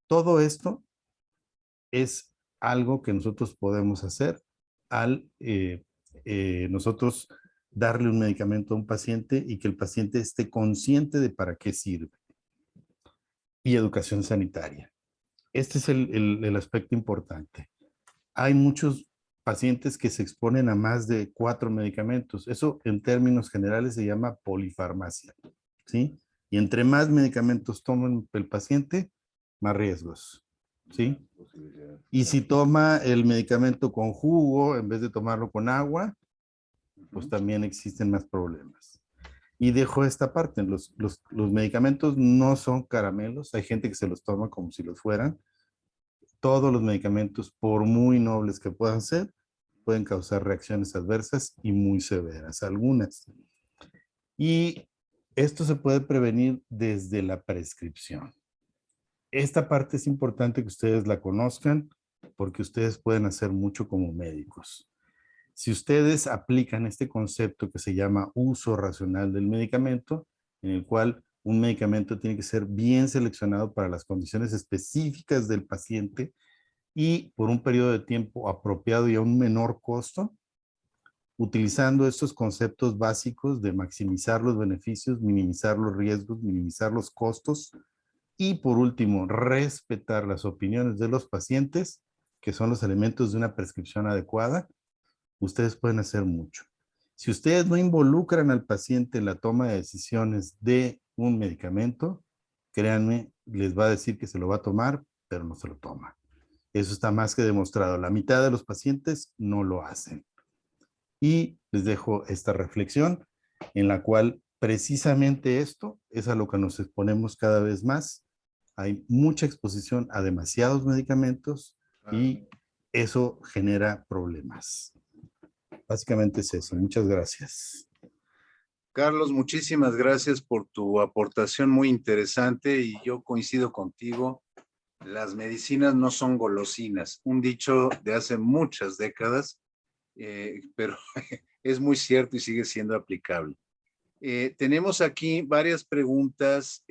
Todo esto es algo que nosotros podemos hacer al nosotros darle un medicamento a un paciente y que el paciente esté consciente de para qué sirve. Y educación sanitaria. Este es el aspecto importante. Hay muchos pacientes que se exponen a más de 4 medicamentos. Eso en términos generales se llama polifarmacia, ¿sí? Y entre más medicamentos toma el paciente, más riesgos, ¿sí? Y si toma el medicamento con jugo en vez de tomarlo con agua, pues también existen más problemas. Y dejo esta parte, los medicamentos no son caramelos, hay gente que se los toma como si los fueran. Todos los medicamentos, por muy nobles que puedan ser, pueden causar reacciones adversas y muy severas, algunas. Y esto se puede prevenir desde la prescripción. Esta parte es importante que ustedes la conozcan porque ustedes pueden hacer mucho como médicos. Si ustedes aplican este concepto que se llama uso racional del medicamento, en el cual un medicamento tiene que ser bien seleccionado para las condiciones específicas del paciente y por un periodo de tiempo apropiado y a un menor costo, utilizando estos conceptos básicos de maximizar los beneficios, minimizar los riesgos, minimizar los costos y por último, respetar las opiniones de los pacientes, que son los elementos de una prescripción adecuada, ustedes pueden hacer mucho. Si ustedes no involucran al paciente en la toma de decisiones de un medicamento, créanme, les va a decir que se lo va a tomar, pero no se lo toma. Eso está más que demostrado. La mitad de los pacientes no lo hacen. Y les dejo esta reflexión en la cual precisamente esto es a lo que nos exponemos cada vez más. Hay mucha exposición a demasiados medicamentos y eso genera problemas. Básicamente es eso. Muchas gracias. Carlos, muchísimas gracias por tu aportación muy interesante y yo coincido contigo. Las medicinas no son golosinas, un dicho de hace muchas décadas, pero es muy cierto y sigue siendo aplicable. Tenemos aquí varias preguntas.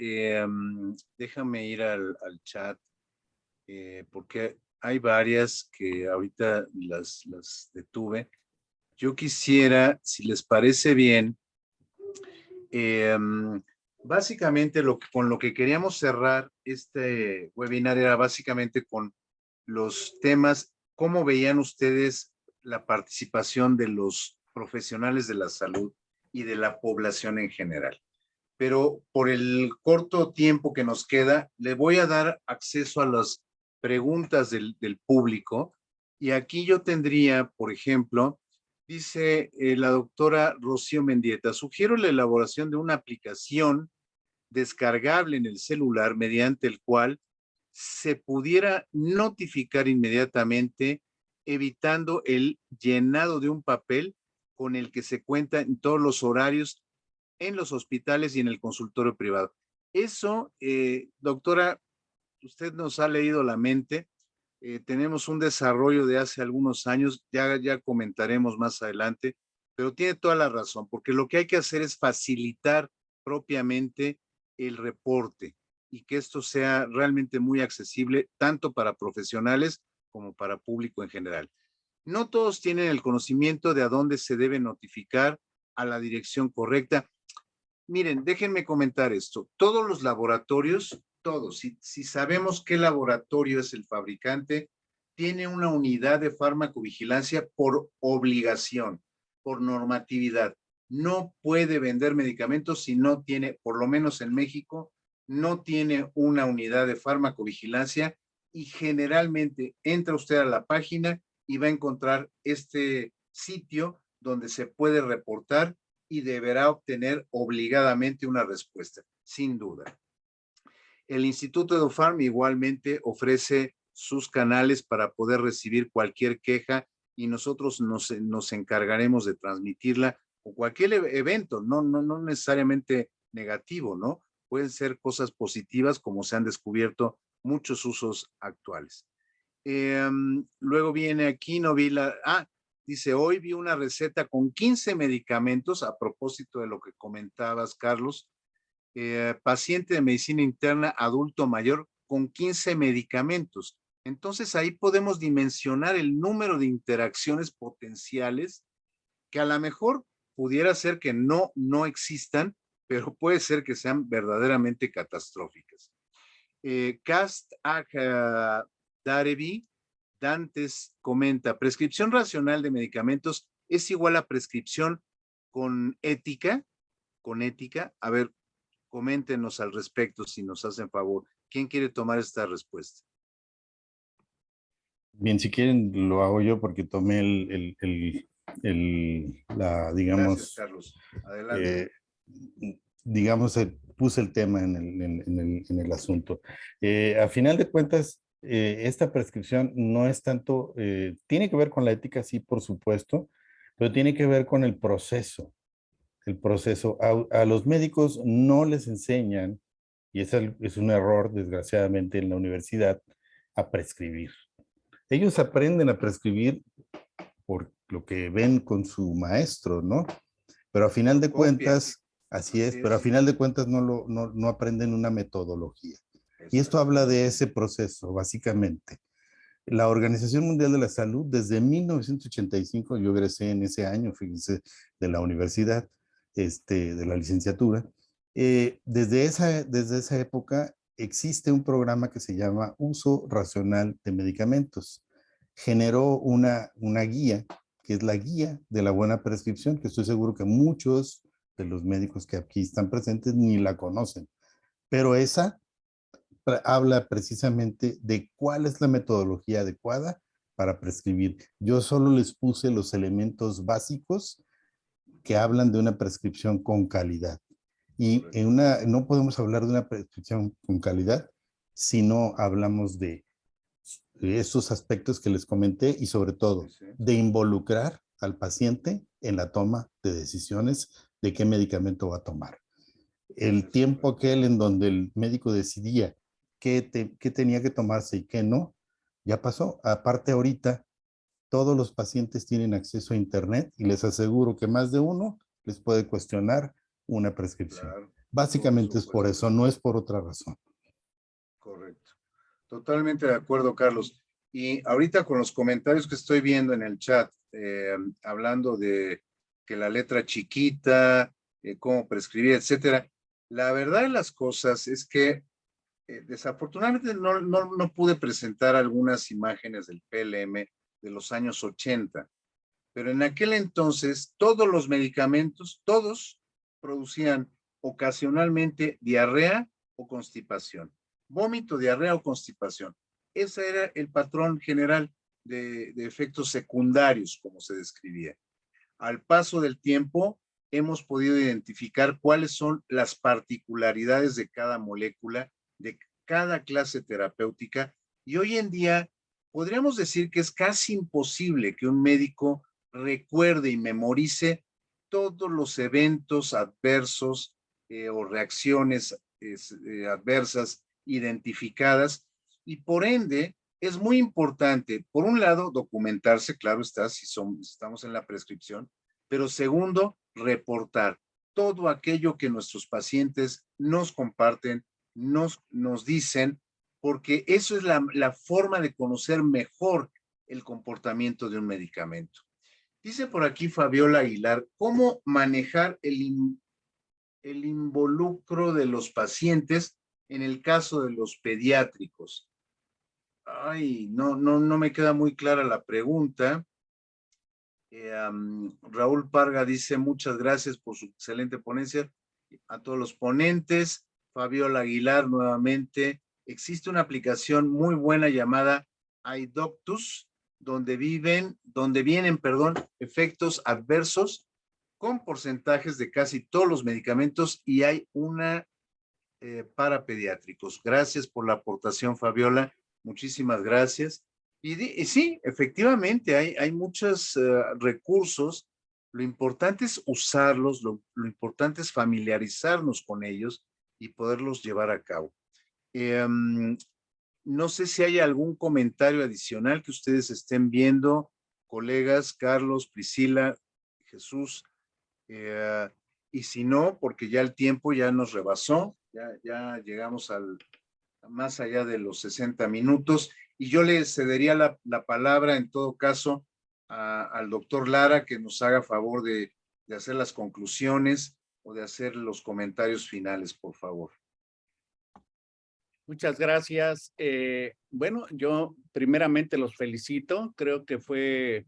Déjame ir al chat porque hay varias que ahorita las detuve. Yo quisiera, si les parece bien, básicamente con lo que queríamos cerrar este webinar era básicamente con los temas, cómo veían ustedes la participación de los profesionales de la salud y de la población en general. Pero por el corto tiempo que nos queda, le voy a dar acceso a las preguntas del público. Y aquí yo tendría, por ejemplo, dice la doctora Rocío Mendieta, sugiero la elaboración de una aplicación descargable en el celular mediante el cual se pudiera notificar inmediatamente, evitando el llenado de un papel con el que se cuenta en todos los horarios en los hospitales y en el consultorio privado. Eso, doctora, usted nos ha leído la mente. Tenemos un desarrollo de hace algunos años, ya comentaremos más adelante, pero tiene toda la razón, porque lo que hay que hacer es facilitar propiamente el reporte y que esto sea realmente muy accesible, tanto para profesionales como para público en general. No todos tienen el conocimiento de a dónde se debe notificar a la dirección correcta. Miren, déjenme comentar esto. Todos los laboratorios, todos, si sabemos qué laboratorio es el fabricante, tiene una unidad de farmacovigilancia por obligación, por normatividad. No puede vender medicamentos si no tiene, por lo menos en México, no tiene una unidad de farmacovigilancia y generalmente entra usted a la página y va a encontrar este sitio donde se puede reportar y deberá obtener obligadamente una respuesta, sin duda. El Instituto EduPharm igualmente ofrece sus canales para poder recibir cualquier queja y nosotros nos encargaremos de transmitirla o cualquier evento, no necesariamente negativo, ¿no? pueden ser cosas positivas, como se han descubierto muchos usos actuales. Luego viene aquí, no vi la... dice, hoy vi una receta con 15 medicamentos, a propósito de lo que comentabas, Carlos. Paciente de medicina interna, adulto mayor, con 15 medicamentos. Entonces ahí podemos dimensionar el número de interacciones potenciales que a lo mejor pudiera ser que no existan, pero puede ser que sean verdaderamente catastróficas. Cast Darevi Dantes comenta, prescripción racional de medicamentos es igual a prescripción con ética. A ver, coméntenos al respecto si nos hacen favor. ¿Quién quiere tomar esta respuesta? Bien, si quieren lo hago yo porque tomé digamos, gracias, Carlos. Adelante. Digamos, puse el tema en el asunto. A final de cuentas, esta prescripción no es tanto, tiene que ver con la ética, sí, por supuesto, pero tiene que ver con el proceso. El proceso, a los médicos no les enseñan, y es un error, desgraciadamente, en la universidad, a prescribir. Ellos aprenden a prescribir por lo que ven con su maestro, ¿no? Pero a final de cuentas, así es, pero a final de cuentas no aprenden una metodología. Y esto habla de ese proceso, básicamente. La Organización Mundial de la Salud, desde 1985, yo egresé en ese año, fíjense, de la universidad, de la licenciatura, desde esa época existe un programa que se llama Uso Racional de Medicamentos. Generó una guía, que es la guía de la buena prescripción, que estoy seguro que muchos de los médicos que aquí están presentes ni la conocen. Pero esa habla precisamente de cuál es la metodología adecuada para prescribir. Yo solo les puse los elementos básicos que hablan de una prescripción con calidad. Y no podemos hablar de una prescripción con calidad si no hablamos de esos aspectos que les comenté y sobre todo de involucrar al paciente en la toma de decisiones de qué medicamento va a tomar. El tiempo aquel en donde el médico decidía qué tenía que tomarse y qué no, ya pasó. Aparte ahorita, todos los pacientes tienen acceso a internet y les aseguro que más de uno les puede cuestionar una prescripción. Claro, básicamente es por eso, no es por otra razón. Correcto. Totalmente de acuerdo, Carlos. Y ahorita con los comentarios que estoy viendo en el chat, hablando de que la letra chiquita, cómo prescribir, etcétera. La verdad de las cosas es que desafortunadamente no pude presentar algunas imágenes del PLM de los años 80, pero en aquel entonces todos los medicamentos, todos producían ocasionalmente diarrea o constipación. Vómito, diarrea o constipación. Ese era el patrón general de efectos secundarios, como se describía. Al paso del tiempo, hemos podido identificar cuáles son las particularidades de cada molécula, de cada clase terapéutica, y hoy en día podríamos decir que es casi imposible que un médico recuerde y memorice todos los eventos adversos o reacciones adversas identificadas, y por ende es muy importante, por un lado, documentarse, claro está, si estamos en la prescripción, pero segundo, reportar todo aquello que nuestros pacientes nos comparten, nos dicen, porque eso es la forma de conocer mejor el comportamiento de un medicamento. Dice por aquí Fabiola Aguilar, ¿cómo manejar el involucro de los pacientes en el caso de los pediátricos? Ay, no me queda muy clara la pregunta. Raúl Parga dice, muchas gracias por su excelente ponencia. A todos los ponentes. Fabiola Aguilar nuevamente. Existe una aplicación muy buena llamada iDoctus, donde vienen, efectos adversos con porcentajes de casi todos los medicamentos, y hay una para pediátricos. Gracias por la aportación, Fabiola. Muchísimas gracias. Y sí, efectivamente, hay muchos recursos. Lo importante es usarlos, lo importante es familiarizarnos con ellos y poderlos llevar a cabo. No sé si hay algún comentario adicional que ustedes estén viendo, colegas, Carlos, Priscila, Jesús, y si no, porque ya el tiempo ya nos rebasó, ya llegamos más allá de los 60 minutos, y yo le cedería la palabra en todo caso al doctor Lara, que nos haga favor de hacer las conclusiones o de hacer los comentarios finales, por favor. Muchas gracias. Bueno, yo primeramente los felicito. Creo que fue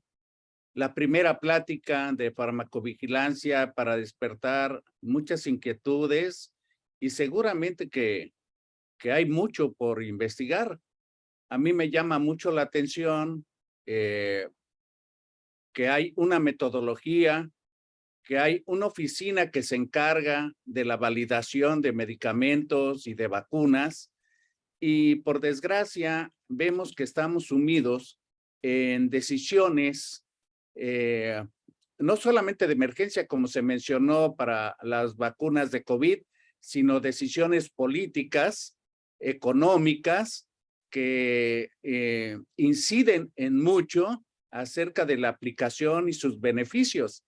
la primera plática de farmacovigilancia para despertar muchas inquietudes y seguramente que hay mucho por investigar. A mí me llama mucho la atención que hay una metodología, que hay una oficina que se encarga de la validación de medicamentos y de vacunas. Y por desgracia, vemos que estamos sumidos en decisiones, no solamente de emergencia, como se mencionó para las vacunas de COVID, sino decisiones políticas, económicas, que inciden en mucho acerca de la aplicación y sus beneficios.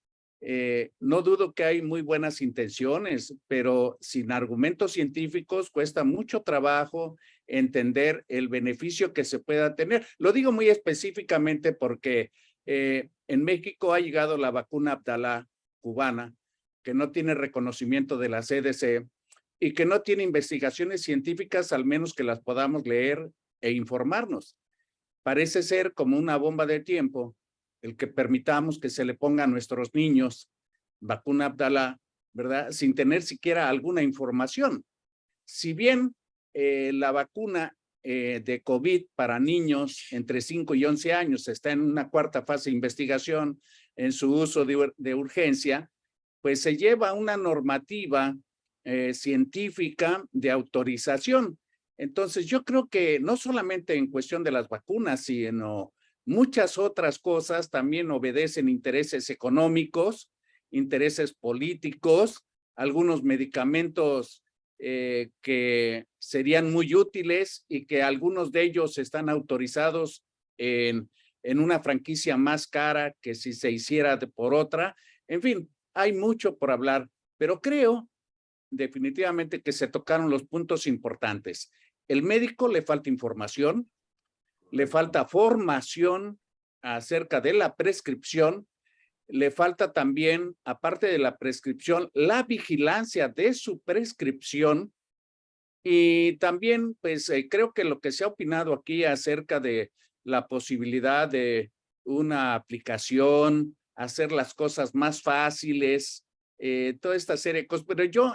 No dudo que hay muy buenas intenciones, pero sin argumentos científicos cuesta mucho trabajo entender el beneficio que se pueda tener. Lo digo muy específicamente porque en México ha llegado la vacuna Abdala cubana, que no tiene reconocimiento de la CDC y que no tiene investigaciones científicas, al menos que las podamos leer e informarnos. Parece ser como una bomba de tiempo el que permitamos que se le ponga a nuestros niños vacuna Abdala, ¿verdad? Sin tener siquiera alguna información. Si bien la vacuna de COVID para niños entre 5 y 11 años está en una cuarta fase de investigación en su uso de urgencia, pues se lleva una normativa científica de autorización. Entonces yo creo que no solamente en cuestión de las vacunas, sino muchas otras cosas también obedecen intereses económicos, intereses políticos, algunos medicamentos que serían muy útiles y que algunos de ellos están autorizados en una franquicia más cara que si se hiciera por otra. En fin, hay mucho por hablar, pero creo definitivamente que se tocaron los puntos importantes. El médico le falta información, le falta formación acerca de la prescripción, le falta también, aparte de la prescripción, la vigilancia de su prescripción y también, pues, creo que lo que se ha opinado aquí acerca de la posibilidad de una aplicación, hacer las cosas más fáciles, toda esta serie de cosas, pero yo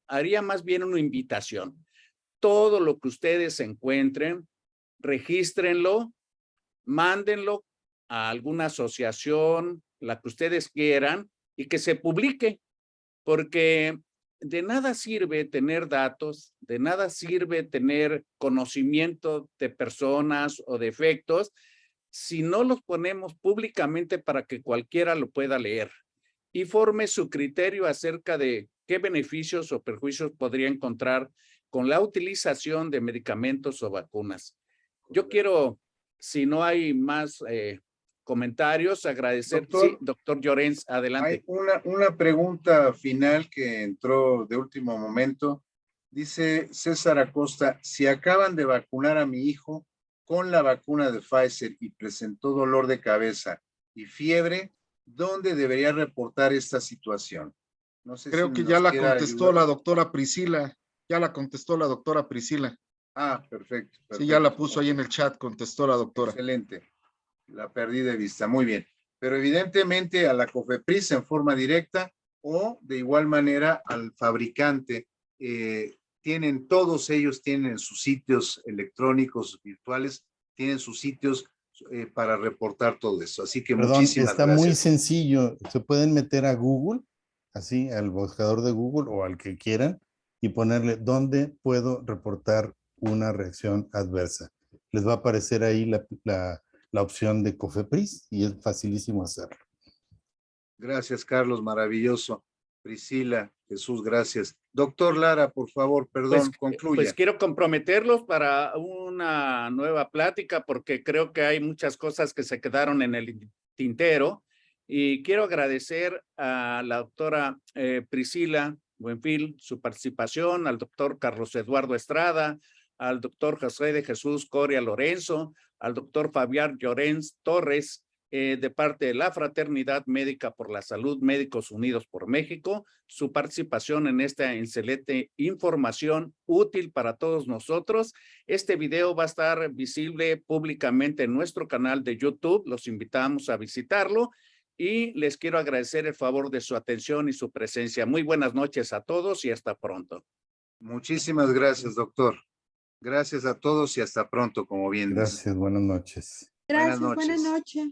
haría más bien una invitación. Todo lo que ustedes encuentren, regístrenlo, mándenlo a alguna asociación, la que ustedes quieran, y que se publique, porque de nada sirve tener datos, de nada sirve tener conocimiento de personas o de efectos, si no los ponemos públicamente para que cualquiera lo pueda leer y forme su criterio acerca de qué beneficios o perjuicios podría encontrar con la utilización de medicamentos o vacunas. Yo quiero, si no hay más comentarios, agradecer. Doctor, sí, doctor Llorens, adelante. Hay una pregunta final que entró de último momento. Dice César Acosta, si acaban de vacunar a mi hijo con la vacuna de Pfizer y presentó dolor de cabeza y fiebre, ¿dónde debería reportar esta situación? No sé Creo si que nos ya la quiera contestó ayudar. la doctora Priscila. Ya la contestó la doctora Priscila. Ah, perfecto. Sí, ya la puso ahí en el chat, contestó la doctora. Excelente. La perdí de vista. Muy bien. Pero evidentemente a la COFEPRIS en forma directa o de igual manera al fabricante. Todos ellos tienen sus sitios electrónicos virtuales, tienen sus sitios para reportar todo eso. Así que Perdón, muchísimas está gracias. muy sencillo. Se pueden meter a Google, así, al buscador de Google o al que quieran, y ponerle dónde puedo reportar una reacción adversa. Les va a aparecer ahí la opción de COFEPRIS y es facilísimo hacerlo. Gracias, Carlos, maravilloso. Priscila, Jesús, gracias. Doctor Lara, por favor, perdón, concluya. Pues quiero comprometerlos para una nueva plática porque creo que hay muchas cosas que se quedaron en el tintero y quiero agradecer a la doctora Priscila Buenfil su participación, al doctor Carlos Eduardo Estrada, al doctor José de Jesús Coria Lorenzo, al doctor Fabián Llorens Torres, de parte de la Fraternidad Médica por la Salud, Médicos Unidos por México, su participación en esta excelente información útil para todos nosotros. Este video va a estar visible públicamente en nuestro canal de YouTube. Los invitamos a visitarlo y les quiero agradecer el favor de su atención y su presencia. Muy buenas noches a todos y hasta pronto. Muchísimas gracias, doctor. Gracias a todos y hasta pronto, como bien dice. Gracias, buenas noches. Gracias, Buenas noches. buenas noches.